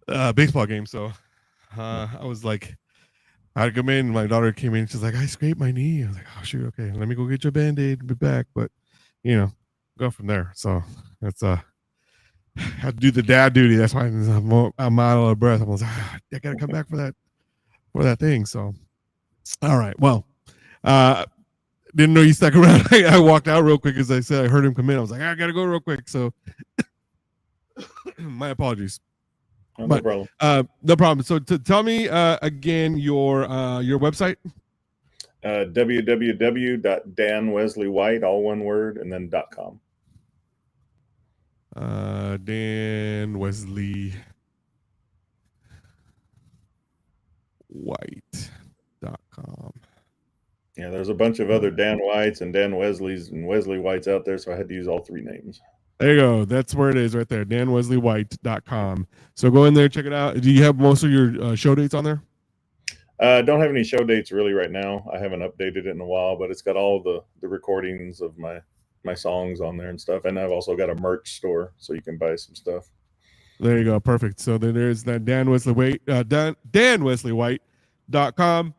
baseball game, so I was like, I had to come in. My daughter came in. She's like, I scraped my knee. I was like, oh shoot, okay, let me go get your Band-Aid and be back. But go from there. So that's had to do the dad duty. That's why I'm out of breath. I was like, I gotta come back for that thing. So, all right. Well, didn't know you stuck around. I walked out real quick as I said. I heard him come in. I was like, I gotta go real quick. So, my apologies. Oh, no problem. No problem. So, tell me again your website. www.danwesleywhite, all one word, and then .com. DanWesleyWhite.com. Yeah, there's a bunch of other Dan Whites and Dan Wesleys and Wesley Whites out there, so I had to use all three names. There you go. That's where it is right there. DanWesleyWhite.com. So go in there, check it out. Do you have most of your show dates on there? Don't have any show dates really right now. I haven't updated it in a while, but it's got all the recordings of my songs on there and stuff. And I've also got a merch store, so you can buy some stuff. There you go. Perfect. So then there's that Dan Wesley White, DanWesleyWhite.com.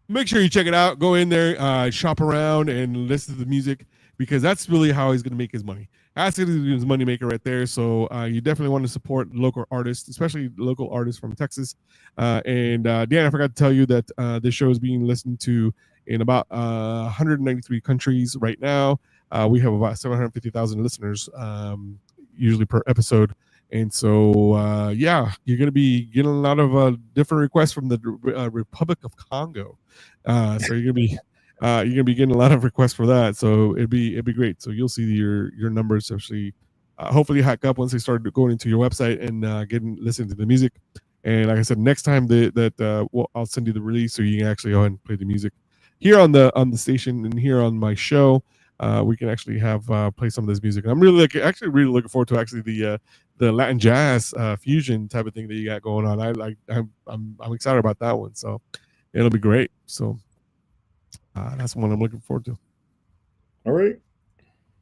Make sure you check it out. Go in there, shop around, and listen to the music, because that's really how he's going to make his money. That's going to be his money maker right there. So you definitely want to support local artists, especially local artists from Texas. And Dan, I forgot to tell you that this show is being listened to in about 193 countries right now. We have about 750,000 listeners usually per episode. And so, you're going to be getting a lot of different requests from the Republic of Congo. So you're going to be getting a lot of requests for that. So it'd be great. So you'll see your numbers actually hopefully hack up once they start going into your website and listening to the music. And like I said, next time I'll send you the release so you can actually go ahead and play the music here on the station and here on my show. We can actually have play some of this music. And I'm really looking forward to actually the Latin jazz fusion type of thing that you got going on. I'm excited about that one. So it'll be great. So that's one I'm looking forward to. All right.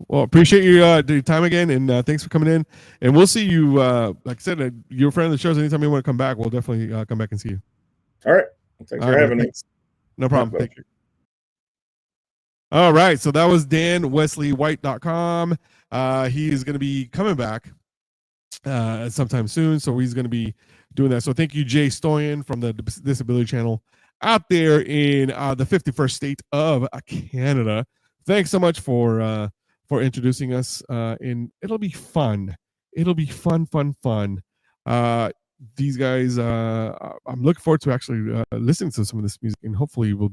Well, appreciate your time again, and thanks for coming in. And we'll see you. Like I said, you're a friend of the show. So anytime you want to come back, we'll definitely come back and see you. All right. Thanks All for right, having me. thanks. No problem. bye. Thank you. All right. So that was DanWesleyWhite.com. He is going to be coming back sometime soon. So he's going to be doing that. So thank you, Jay Stoyan from the Disability Channel out there in the 51st state of Canada. Thanks so much for introducing us. And it'll be fun. It'll be fun. These guys, I'm looking forward to actually listening to some of this music, and hopefully he'll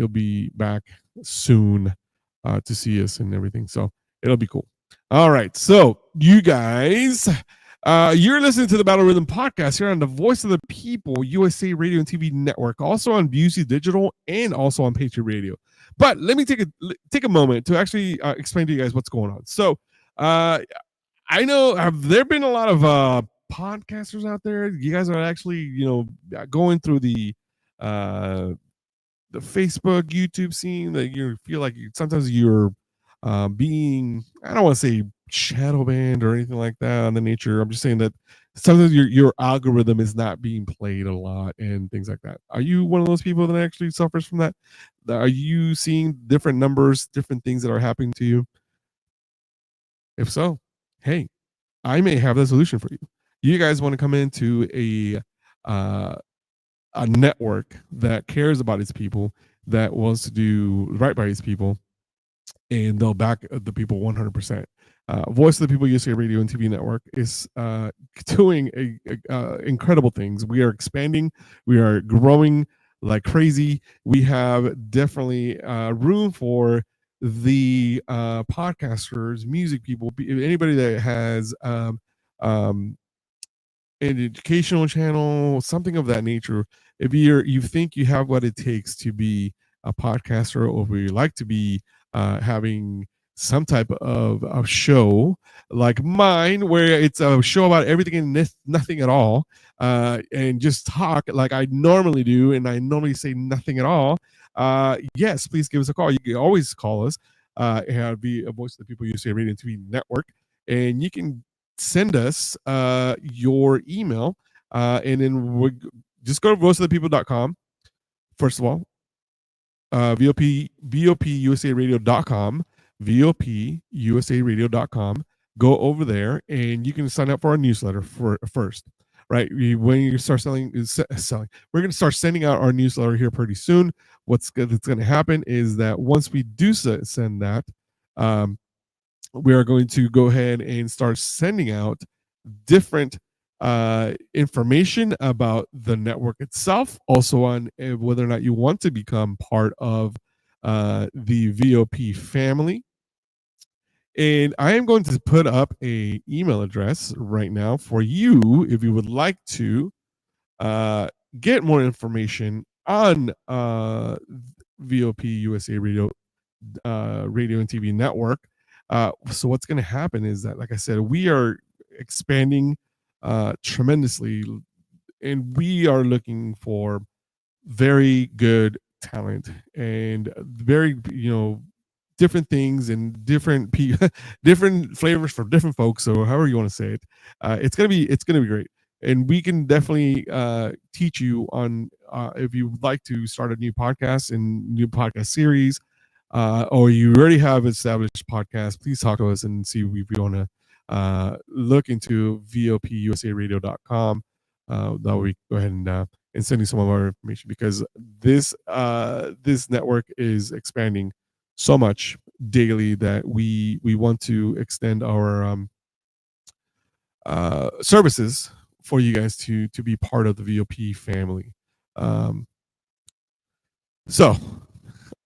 be back soon to see us and everything. So it'll be cool. All right. So you guys, you're listening to the Battle Rhythm Podcast here on the Voice of the People, USA Radio and TV Network, also on UC Digital and also on Patriot Radio. But let me take a moment to actually explain to you guys what's going on. So I know, have there been a lot of podcasters out there? You guys are actually, going through the Facebook, YouTube scene that you feel like sometimes you're being, I don't want to say shadow banned or anything like that on the nature. I'm just saying that sometimes your algorithm is not being played a lot and things like that. Are you one of those people that actually suffers from that? Are you seeing different numbers, different things that are happening to you? If so, hey, I may have the solution for you. You guys want to come into a network that cares about its people, that wants to do right by its people, and they'll back the people 100%. Voice of the People USA Radio and TV Network is doing incredible things. We are expanding. We are growing like crazy. We have definitely room for the podcasters, music people, anybody that has an educational channel, something of that nature. If you think you have what it takes to be a podcaster, or you like to be having some type of show like mine, where it's a show about everything and nothing at all, and just talk like I normally do, and I normally say nothing at all, yes, please give us a call. You can always call us and be a Voice of the People USA Radio and TV Network, and you can send us your email, and then just go to voiceofthepeople.com. First of all, VOPUSARadio.com, VOPUSARadio.com. Go over there and you can sign up for our newsletter first, right? When you start selling, we're going to start sending out our newsletter here pretty soon. What's going to happen is that once we do send that, we are going to go ahead and start sending out different information about the network itself, also on whether or not you want to become part of the VOP family. And I am going to put up a email address right now for you if you would like to get more information on VOP USA Radio and TV Network. So what's going to happen is that, like I said, we are expanding tremendously, and we are looking for very good talent and very different things and different different flavors for different folks. So however you want to say it, it's gonna be great, and we can definitely teach you on if you would like to start a new podcast and new podcast series, or you already have established podcast. Please talk to us and see if we want to look into VOPUSARadio.com. That we go ahead and send you some of our information, because this network is expanding so much daily that we want to extend our services for you guys to be part of the VOP family. So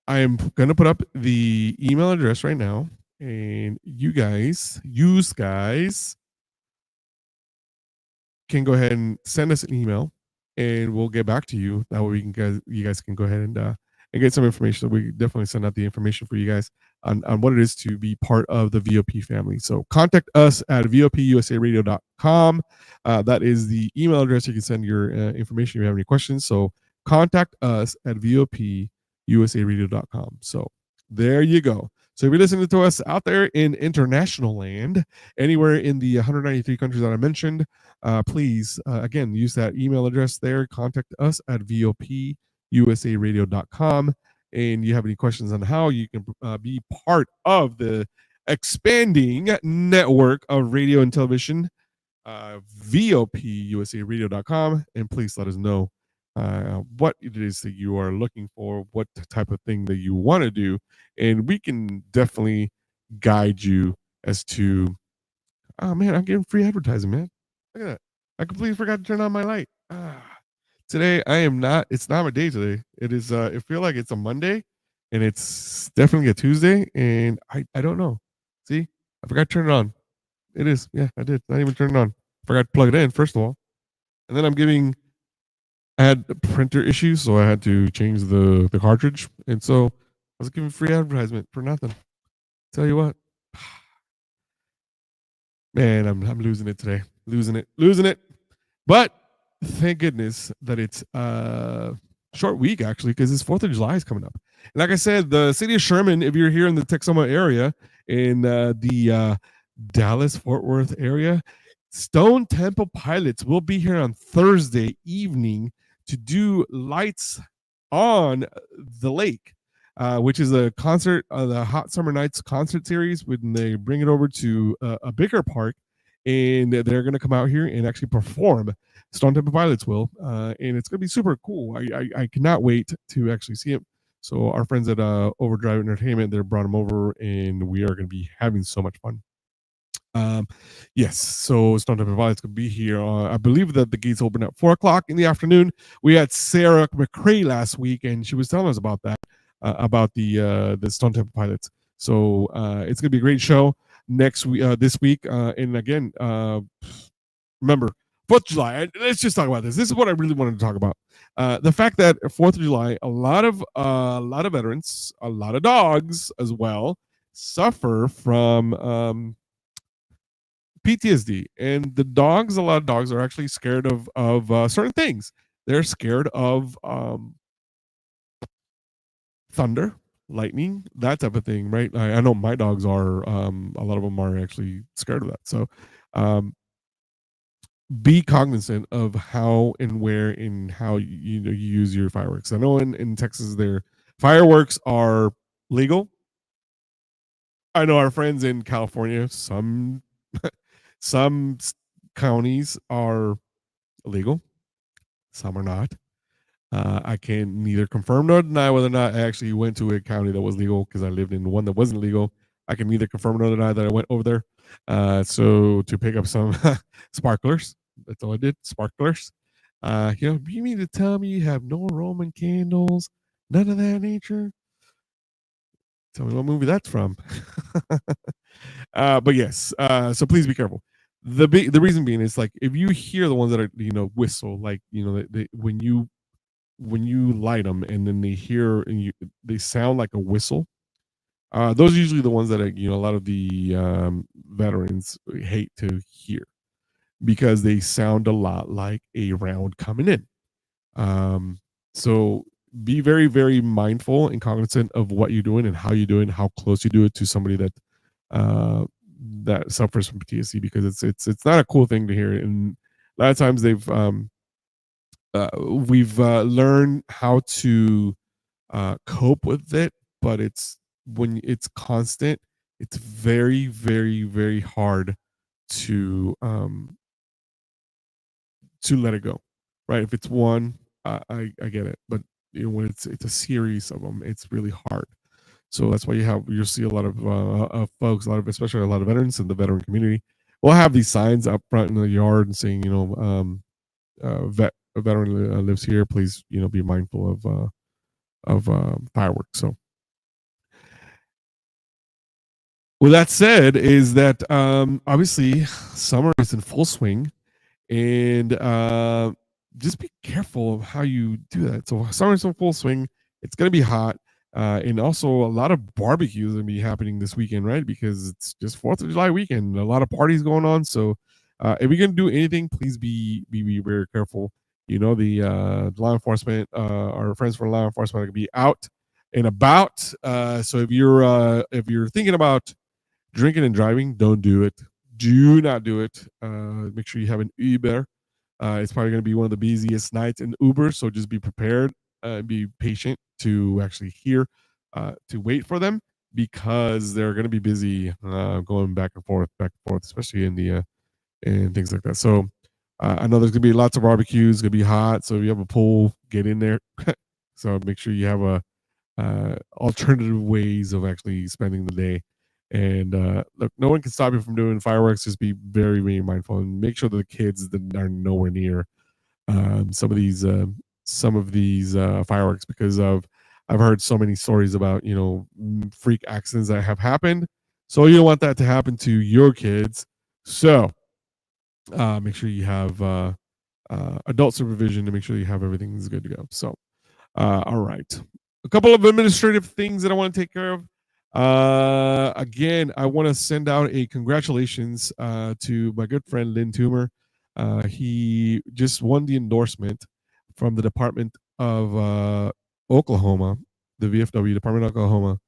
I am going to put up the email address right now, and you guys can go ahead and send us an email, and we'll get back to you. That way you guys can go ahead and get some information. We definitely send out the information for you guys on what it is to be part of the VOP family. So contact us at VOPUSARadio.com. That is the email address. You can send your information if you have any questions. So contact us at VOPUSARadio.com. So there you go. So if you're listening to us out there in international land, anywhere in the 193 countries that I mentioned, please, again, use that email address there. Contact us at VOPUSARadio.com. And you have any questions on how you can be part of the expanding network of radio and television, VOPUSARadio.com. And please let us know what it is that you are looking for, what type of thing that you want to do, and we can definitely guide you as to. Oh man, I'm getting free advertising, man. Look at that. I completely forgot to turn on my light. Today I am not. It's not my day today. It is. It feel like it's a Monday, and it's definitely a Tuesday, and I don't know. See, I forgot to turn it on. It is. Yeah, I did. Not even turn it on. Forgot to plug it in first of all, and then I had printer issues, so I had to change the cartridge, and so I was giving free advertisement for nothing. Tell you what, man, I'm losing it today, losing it. But thank goodness that it's short week actually, because it's 4th of July is coming up. And like I said, the city of Sherman, if you're here in the Texoma area, in the Dallas Fort Worth area, Stone Temple Pilots will be here on Thursday evening to do Lights on the Lake, which is a concert, the Hot Summer Nights concert series, when they bring it over to a bigger park, and they're going to come out here and actually perform. Stone Temple Pilots will, and it's going to be super cool. I cannot wait to actually see it. So our friends at Overdrive Entertainment, they brought them over, and we are going to be having so much fun. Yes, so Stone Temple Pilots could be here. I believe that the gates open at 4:00 in the afternoon. We had Sarah McCrae last week, and she was telling us about that, about the Stone Temple Pilots. So it's gonna be a great show next week, this week, and again, remember 4th of July. Let's just talk about this. This is what I really wanted to talk about. The fact that 4th of July, a lot of veterans, a lot of dogs as well, suffer from PTSD, and a lot of dogs are actually scared of certain things. They're scared of thunder, lightning, that type of thing, right? I know my dogs are. A lot of them are actually scared of that. So, be cognizant of how and where and how you use your fireworks. I know in Texas, their fireworks are legal. I know our friends in California, some counties are illegal, some are not. I can neither confirm nor deny whether or not I actually went to a county that was legal, because I lived in one that wasn't legal. I can neither confirm nor deny that I went over there. So to pick up some sparklers, that's all I did. Sparklers. You mean to tell me you have no Roman candles, none of that nature? Tell me what movie that's from. But yes, so please be careful. The reason being is, like, if you hear the ones that are whistle, like when you light them and then they sound like a whistle. Those are usually the ones that a lot of the veterans hate to hear, because they sound a lot like a round coming in. So be very, very mindful and cognizant of what you're doing and how you do it and how close you do it to somebody that suffers from PTSD, because it's not a cool thing to hear. And a lot of times we've learned how to cope with it, but when it's constant, it's very, very, very hard to let it go, right? If it's one, I get it, but when it's a series of them, it's really hard. So that's why you'll see a lot of folks, especially a lot of veterans in the veteran community, will have these signs up front in the yard and saying, a veteran lives here. Please, be mindful of fireworks. So, with that said, is that obviously summer is in full swing, and just be careful of how you do that. So summer is in full swing. It's going to be hot. And also a lot of barbecues are going to be happening this weekend, right? Because it's just 4th of July weekend, a lot of parties going on. So if you're going to do anything, please be very careful. the law enforcement, our friends from law enforcement are going to be out and about. So if you're thinking about drinking and driving, don't do it. Do not do it. Make sure you have an Uber. It's probably going to be one of the busiest nights in Uber, so just be prepared. Be patient to actually to wait for them, because they're going to be busy, going back and forth, especially in the and things like that. So I know there's going to be lots of barbecues. It's going to be hot, so if you have a pool, get in there. So make sure you have a alternative ways of actually spending the day. And look, no one can stop you from doing fireworks. Just be very, very mindful and make sure that the kids that are nowhere near some of these fireworks, because I've heard so many stories about freak accidents that have happened. So you don't want that to happen to your kids. So make sure you have adult supervision to make sure you have everything's good to go. So all right, a couple of administrative things that I want to take care of. Again, I want to send out a congratulations to my good friend Lynn Toomer. He just won the endorsement from the Department of Oklahoma, the VFW Department of Oklahoma,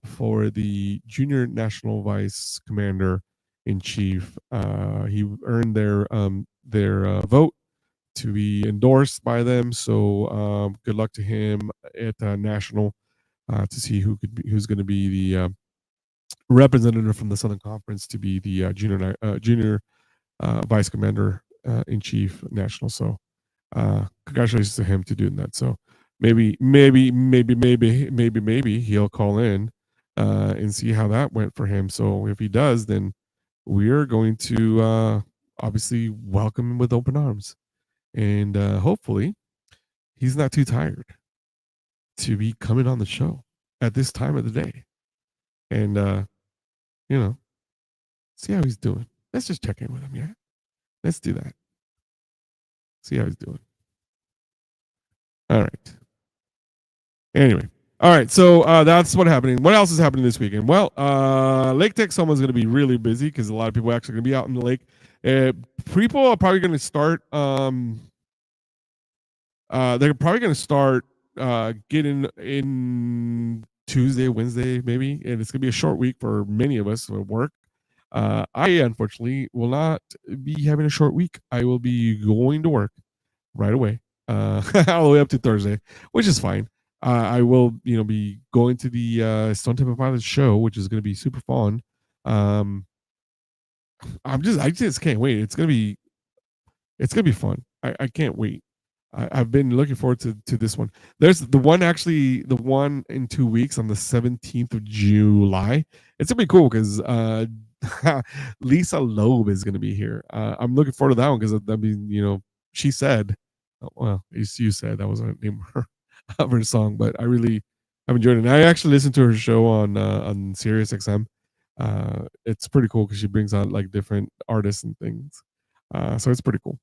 for the Junior National Vice Commander in Chief. He earned their vote to be endorsed by them. So good luck to him at national, to see who's going to be the representative from the Southern Conference to be the junior vice commander in chief national. So congratulations to him to doing that. So maybe he'll call in and see how that went for him. So if he does, then we're going to obviously welcome him with open arms. And hopefully he's not too tired to be coming on the show at this time of the day. And, see how he's doing. Let's just check in with him, yeah? Let's do that. See how he's doing. All right. Anyway. All right. So that's what's happening. What else is happening this weekend? Well, Lake Texoma is going to be really busy because a lot of people are actually going to be out in the lake. People are probably going to start they're probably going to start getting in Tuesday, Wednesday, maybe, and it's going to be a short week for many of us at work. I unfortunately will not be having a short week. I will be going to work right away, all the way up to Thursday, which is fine. I will, be going to the Stone Temple Pilots show, which is going to be super fun. I just can't wait. It's gonna be fun. I can't wait. I've been looking forward to this one. There's the one in 2 weeks on the 17th of July. It's gonna be cool because Lisa Loeb is gonna be here. I'm looking forward to that one because she said, well, you said that wasn't the name of her song, but I've enjoyed it. And I actually listened to her show on Sirius XM. It's pretty cool because she brings out like different artists and things. So it's pretty cool.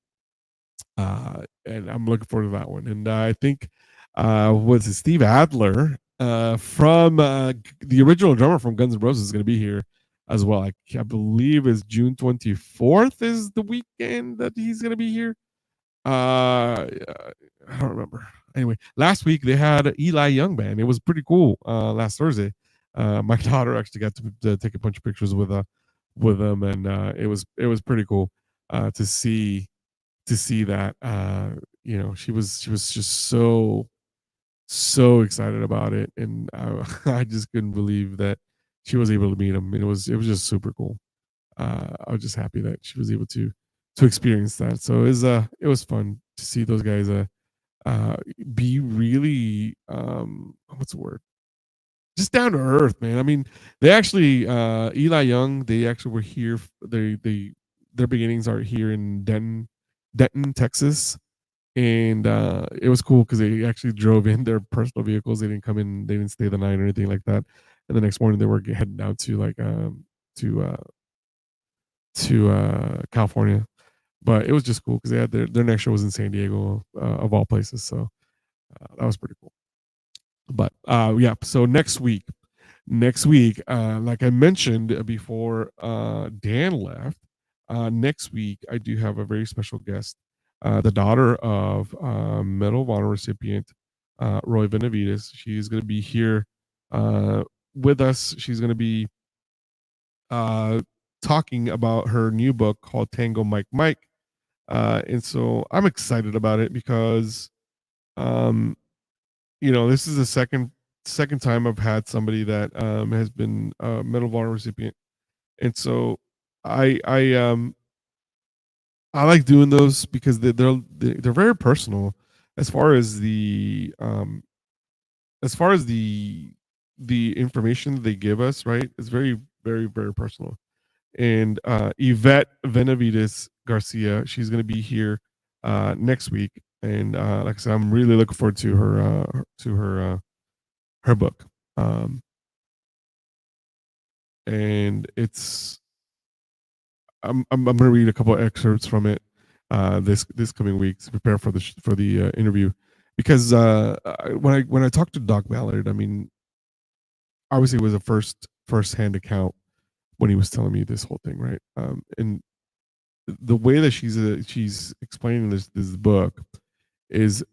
And I'm looking forward to that one. And I think was it Steve Adler from the original drummer from Guns N' Roses is going to be here as well. I believe is June 24th is the weekend that he's going to be here. I don't remember. Anyway, last week they had Eli Young band. It was pretty cool. Last Thursday, my daughter actually got to take a bunch of pictures with them, and it was pretty cool to see that. She was just so excited about it, and I just couldn't believe that she was able to meet him. And it was just super cool. I was just happy that she was able to experience that. So it was fun to see those guys be really what's the word? Just down to earth, man. I mean, they actually Eli Young, they actually were here. Their beginnings are here in Denton, Texas, and it was cool because they actually drove in their personal vehicles. They didn't come in, they didn't stay the night or anything like that. And the next morning they were heading down to California. But it was just cool because they had their next show was in San Diego, of all places. So that was pretty cool. But yeah, so next week, like I mentioned before Dan left, next week I do have a very special guest. the daughter of Medal of Honor recipient Roy Benavides. She's going to be here with us. She's going to be talking about her new book called Tango Mike Mike. And so I'm excited about it because, this is the second time I've had somebody that has been a Medal of Honor recipient, and so I like doing those because they're very personal as far as the the information they give us. Right, it's very very very personal. And Yvette Benavides Garcia, she's going to be here next week, and like I said, I'm really looking forward to her book. And it's I'm going to read a couple of excerpts from it this coming week to prepare for the interview, because when I talked to Doc Ballard, I mean, obviously it was a first hand account when he was telling me this whole thing, right? And the way that she's explaining this book is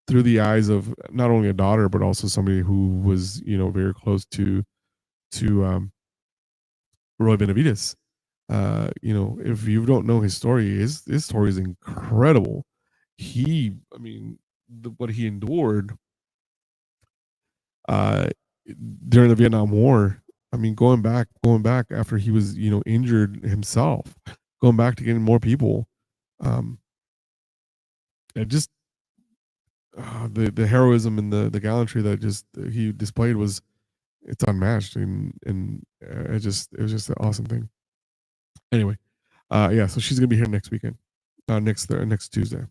through the eyes of not only a daughter but also somebody who was very close to Roy Benavides. If you don't know his story, his story is incredible. What he endured during the Vietnam War. I mean, going back after he was injured himself, going back to getting more people. It just the heroism and the gallantry that he displayed it's unmatched, and it was just an awesome thing. Anyway, so she's gonna be here next weekend, next Tuesday,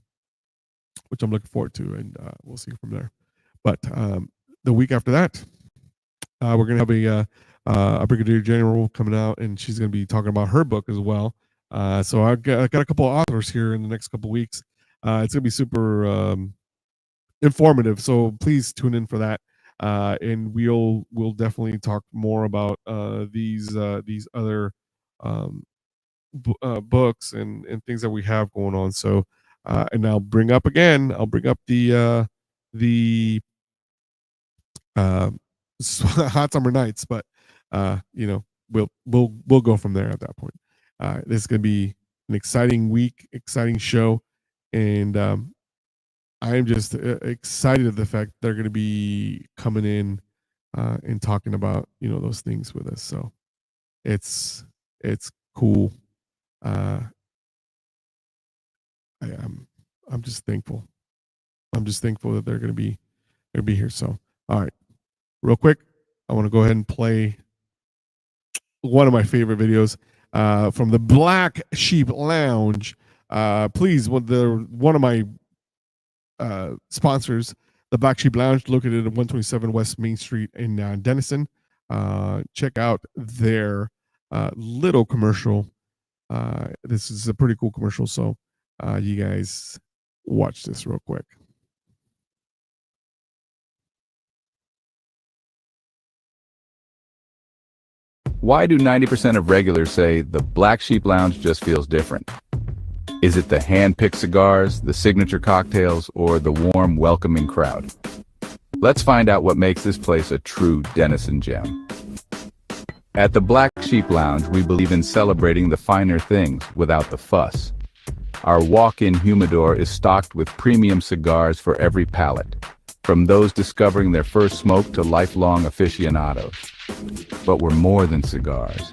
which I'm looking forward to, and we'll see from there. But the week after that, we're gonna have a brigadier general coming out, and she's gonna be talking about her book as well. So I got a couple of authors here in the next couple of weeks. It's gonna be super informative, so please tune in for that. And we'll definitely talk more about these other books and things that we have going on. So and I'll bring up the Hot Summer Nights, but we'll go from there at that point. This is going to be an exciting week, exciting show, and I am just excited at the fact they're going to be coming in and talking about those things with us. So it's cool. I'm just thankful. I'm just thankful that they're going to be here. So all right, real quick, I want to go ahead and play one of my favorite videos from the Black Sheep Lounge. Please, one of my sponsors, the Black Sheep Lounge, located at 127 West Main Street in Denison. Check out their little commercial. This is a pretty cool commercial, so you guys watch this real quick. Why do 90% of regulars say the Black Sheep Lounge just feels different? Is it the hand-picked cigars, the signature cocktails, or the warm, welcoming crowd? Let's find out what makes this place a true Denison gem. At the Black Sheep Lounge, we believe in celebrating the finer things without the fuss. Our walk-in humidor is stocked with premium cigars for every palate, from those discovering their first smoke to lifelong aficionados. But we're more than cigars.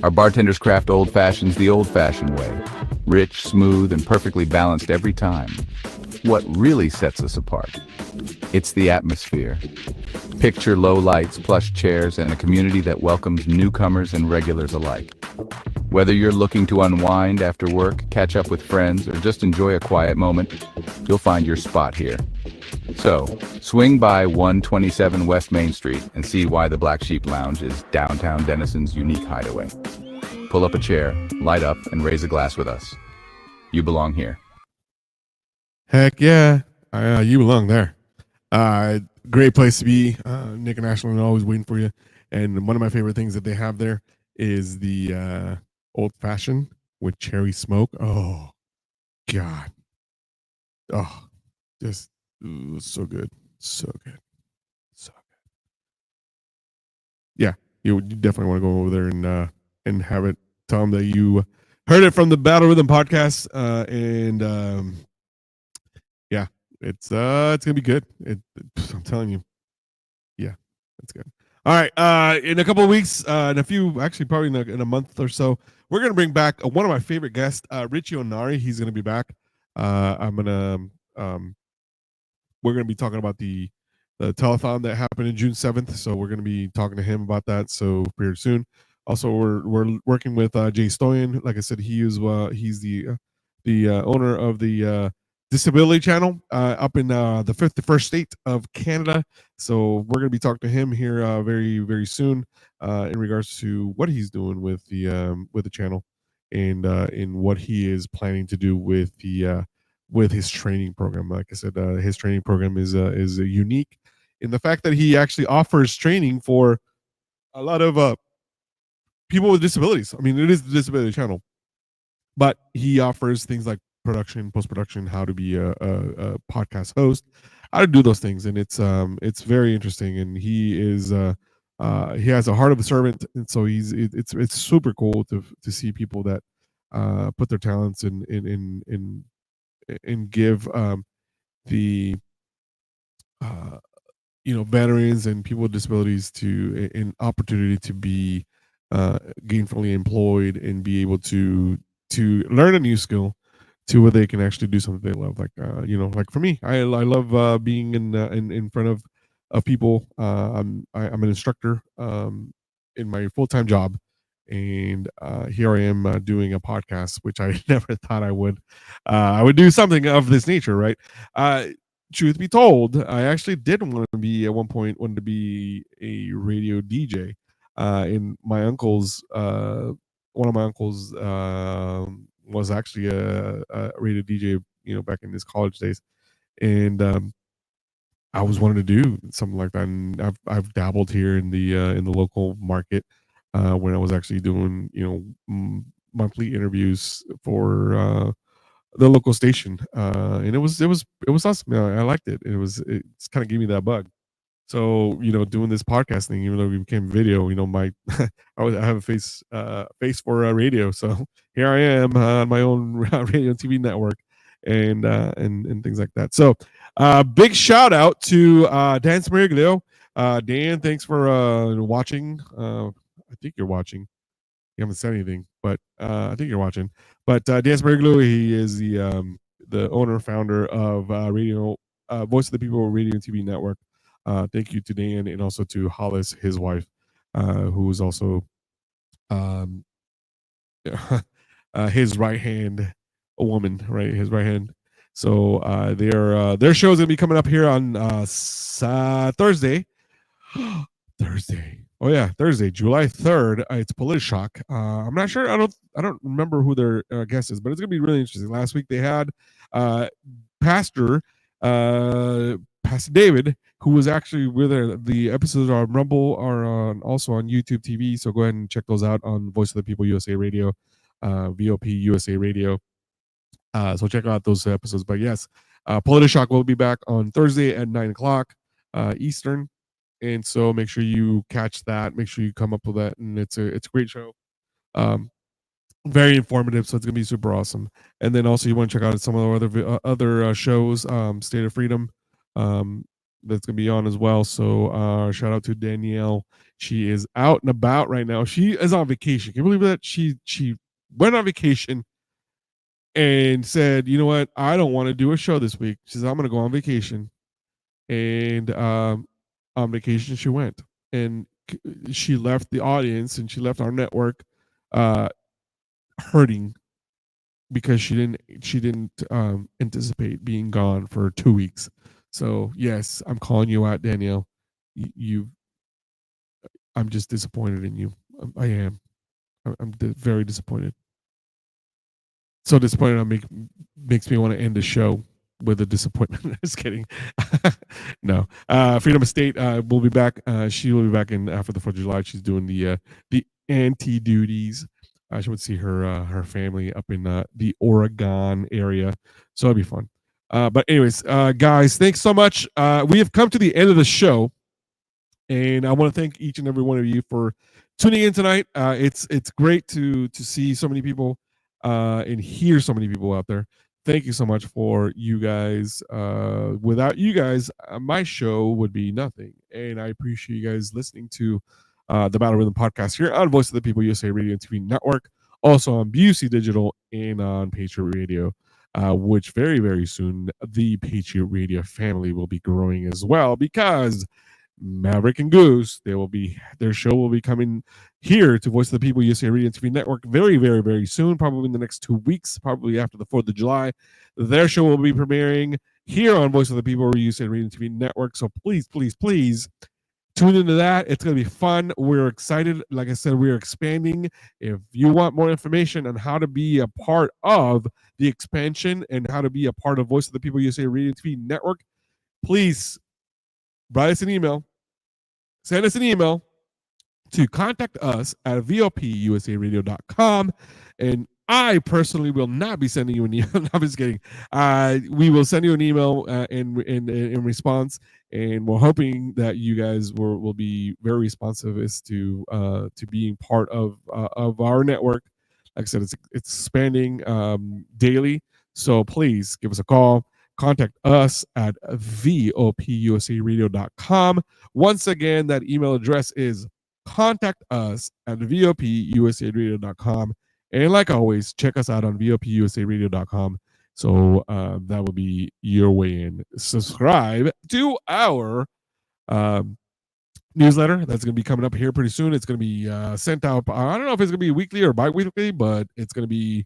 Our bartenders craft old fashions the old-fashioned way, rich, smooth, and perfectly balanced every time. What really sets us apart? It's the atmosphere. Picture low lights, plush chairs, and a community that welcomes newcomers and regulars alike. Whether you're looking to unwind after work, catch up with friends, or just enjoy a quiet moment, you'll find your spot here. So, swing by 127 West Main Street and see why the Black Sheep Lounge is downtown Denison's unique hideaway. Pull up a chair, light up, and raise a glass with us. You belong here. Heck yeah, you belong there. Great place to be. Nick and Ashlyn are always waiting for you. And one of my favorite things that they have there is the old fashioned with cherry smoke. Oh, God. Oh, just so good, so good, so good. Yeah, you definitely want to go over there and have it. Tell them that you heard it from the Battle Rhythm podcast, and yeah, it's gonna be good. I'm telling you, yeah, that's good. All right, in a couple of weeks, in a few, actually, probably in a month or so, we're gonna bring back one of my favorite guests, Richie Onari. He's gonna be back. I'm gonna we're gonna be talking about the telethon that happened in June 7th. So we're gonna be talking to him about that. So pretty soon. Also, we're working with Jay Stoyan. Like I said, he's the owner of the Disability Channel up in the 51st state of Canada. So we're going to be talking to him here very very soon in regards to what he's doing with the channel and in what he is planning to do with his training program. Like I said, his training program is unique in the fact that he actually offers training for a lot of people with disabilities. I mean, it is the Disability Channel, but he offers things like production, post production, how to be a podcast host, how to do those things, and it's very interesting. And he has a heart of a servant, and so it's super cool to see people that put their talents in give the veterans and people with disabilities to an opportunity to be gainfully employed and be able to learn a new skill to where they can actually do something they love. Like like for me, I love being in front of people. I'm an instructor in my full-time job, and here I am doing a podcast, which I never thought I would. I would do something of this nature, right? Truth be told, I actually did want to be at one point wanted to be a radio DJ. And my uncle's one of my uncles was actually a radio DJ, back in his college days, and I was wanting to do something like that. And I've dabbled here in the local market when I was actually doing monthly interviews for the local station, and it was awesome. I liked it. It's kind of gave me that bug. So doing this podcast thing, even though we became video, my I have a face for radio. So here I am on my own radio and TV network, and things like that. So big shout out to Dan Smeriglio. Dan, thanks for watching. I think you're watching. You haven't said anything, but I think you're watching. But Dan Smeriglio, he is the owner founder of Radio Voice of the People Radio and TV Network. Thank you to Dan and also to Hollis, his wife, who is also um, his right hand, a woman, right? His right hand. So their show is gonna be coming up here on Thursday. Thursday. Oh yeah, Thursday, July 3rd. It's Politishock. I'm not sure. I don't remember who their guest is, but it's gonna be really interesting. Last week they had Pastor Pastor David, who was actually with the episodes are on Rumble, are also on YouTube TV. So go ahead and check those out on Voice of the People USA Radio, VOP USA Radio. So check out those episodes. But yes, Politishock will be back on Thursday at 9 o'clock Eastern. And so make sure you catch that. Make sure you come up with that, and it's a great show. Very informative, so it's gonna be super awesome. And then also you want to check out some of the other shows, State of Freedom, that's gonna be on as well. So shout out to Danielle. She is out and about right now. She is on vacation. Can you believe that? She went on vacation and said, you know what, I don't want to do a show this week. She says, I'm gonna go on vacation. And on vacation she went, and she left the audience and she left our network hurting because she didn't anticipate being gone for 2 weeks. So yes, I'm calling you out, Danielle. I'm just disappointed in you. I am. I'm very disappointed. So disappointed. Makes me want to end the show with a disappointment. Just kidding. No. Freedom of State will be back. She will be back in after the 4th of July. She's doing the anti duties. She would see her family up in the Oregon area, so it'll be fun. But anyways, guys, thanks so much. We have come to the end of the show, and I want to thank each and every one of you for tuning in tonight. It's great to see so many people and hear so many people out there. Thank you so much for you guys. Without you guys, my show would be nothing. And I appreciate you guys listening to the Battle Rhythm podcast here on Voice of the People USA Radio and TV Network, also on BUC Digital and on Patriot Radio, which very, very soon the Patriot Radio family will be growing as well, because Maverick and Goose, their show will be coming here to Voice of the People USA Radio and TV Network very, very, very soon, probably in the next 2 weeks, probably after the 4th of July. Their show will be premiering here on Voice of the People USA Radio and TV Network. So please, please, please tune into that. It's going to be fun. We're excited. Like I said, we're expanding. If you want more information on how to be a part of the expansion and how to be a part of Voice of the People USA Radio and TV Network, please write us an email. Send us an email to contact us at vopusaradio.com. And I personally will not be sending you an email. No, I'm just kidding. We will send you an email in response, and we're hoping that you guys will be very responsive as to being part of our network. Like I said, it's expanding daily. So please give us a call. Contact us at vopusaradio.com. Once again, that email address is contact us at vopusaradio.com. And like always, check us out on vopusaradio.com. So that will be your way in. Subscribe to our newsletter that's going to be coming up here pretty soon. It's going to be sent out. I don't know if it's going to be weekly or bi-weekly, but it's going to be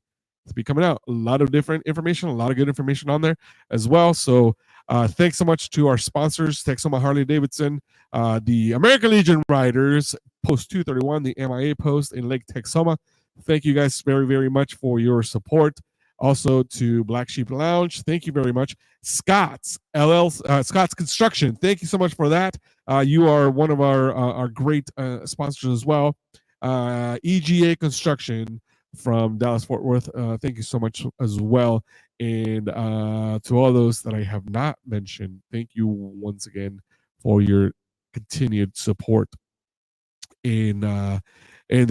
coming out. A lot of different information, a lot of good information on there as well. So thanks so much to our sponsors, Texoma Harley Davidson, the American Legion Riders, Post 231, the MIA Post in Lake Texoma. Thank you guys very, very much for your support. Also to Black Sheep Lounge, thank you very much. Scott's Construction, thank you so much for that. You are one of our great sponsors as well. EGA Construction from Dallas Fort Worth, thank you so much as well. And to all those that I have not mentioned, thank you once again for your continued support in the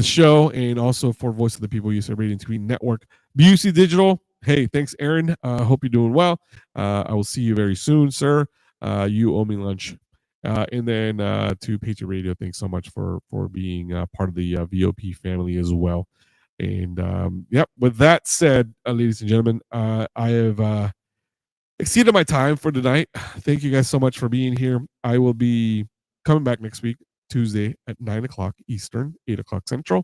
show, and also for Voice of the People USA Radio and TV Network. BUC Digital, hey, thanks, Aaron. Hope you're doing well. I will see you very soon, sir. You owe me lunch. And then to Patriot Radio, thanks so much for being part of the VOP family as well. And yep, with that said, ladies and gentlemen, I have exceeded my time for tonight. Thank you guys so much for being here. I will be coming back next week, Tuesday at 9 o'clock Eastern, 8 o'clock Central,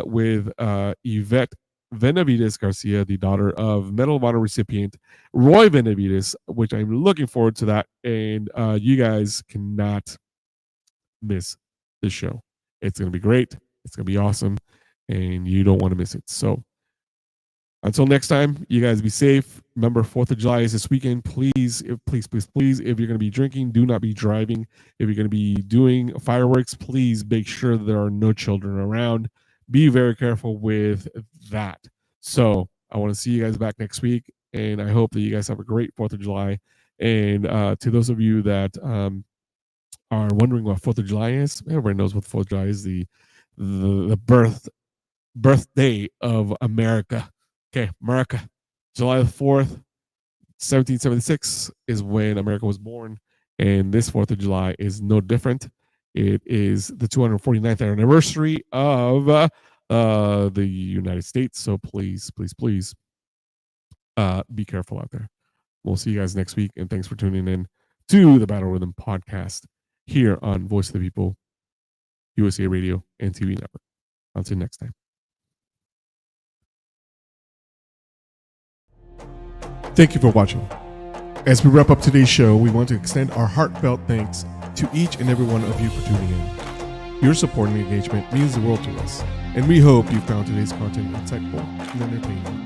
with Yvette Benavides Garcia, the daughter of Medal of Honor recipient Roy Benavides, which I'm looking forward to that. And you guys cannot miss this show. It's going to be great. It's going to be awesome. And you don't want to miss it. So until next time, you guys be safe. Remember, 4th of July is this weekend. Please, please, if you're going to be drinking, do not be driving. If you're going to be doing fireworks, please make sure there are no children around. Be very careful with that. So I want to see you guys back next week. And I hope that you guys have a great 4th of July. And to those of you that are wondering what 4th of July is, everybody knows what 4th of July is, the birthday of America. Okay, America. July the 4th, 1776 is when America was born, and this 4th of July is no different. It is the 249th anniversary of the United States. So please, please, please be careful out there. We'll see you guys next week, and thanks for tuning in to the Battle Rhythm podcast here on Voice of the People, USA Radio and TV Network. Until next time. Thank you for watching. As we wrap up today's show, we want to extend our heartfelt thanks to each and every one of you for tuning in. Your support and engagement means the world to us, and we hope you found today's content insightful and entertaining.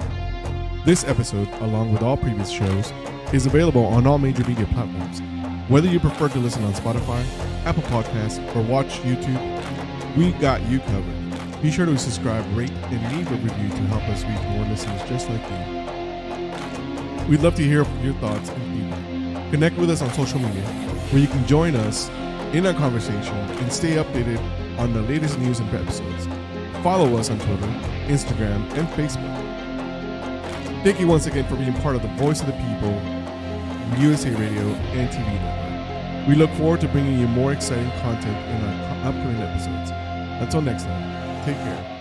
This episode, along with all previous shows, is available on all major media platforms. Whether you prefer to listen on Spotify, Apple Podcasts, or watch YouTube, we got you covered. Be sure to subscribe, rate, and leave a review to help us reach more listeners just like you. We'd love to hear your thoughts and feedback. Connect with us on social media, where you can join us in our conversation and stay updated on the latest news and episodes. Follow us on Twitter, Instagram, and Facebook. Thank you once again for being part of the Voice of the People, USA Radio and TV Network. We look forward to bringing you more exciting content in our upcoming episodes. Until next time, take care.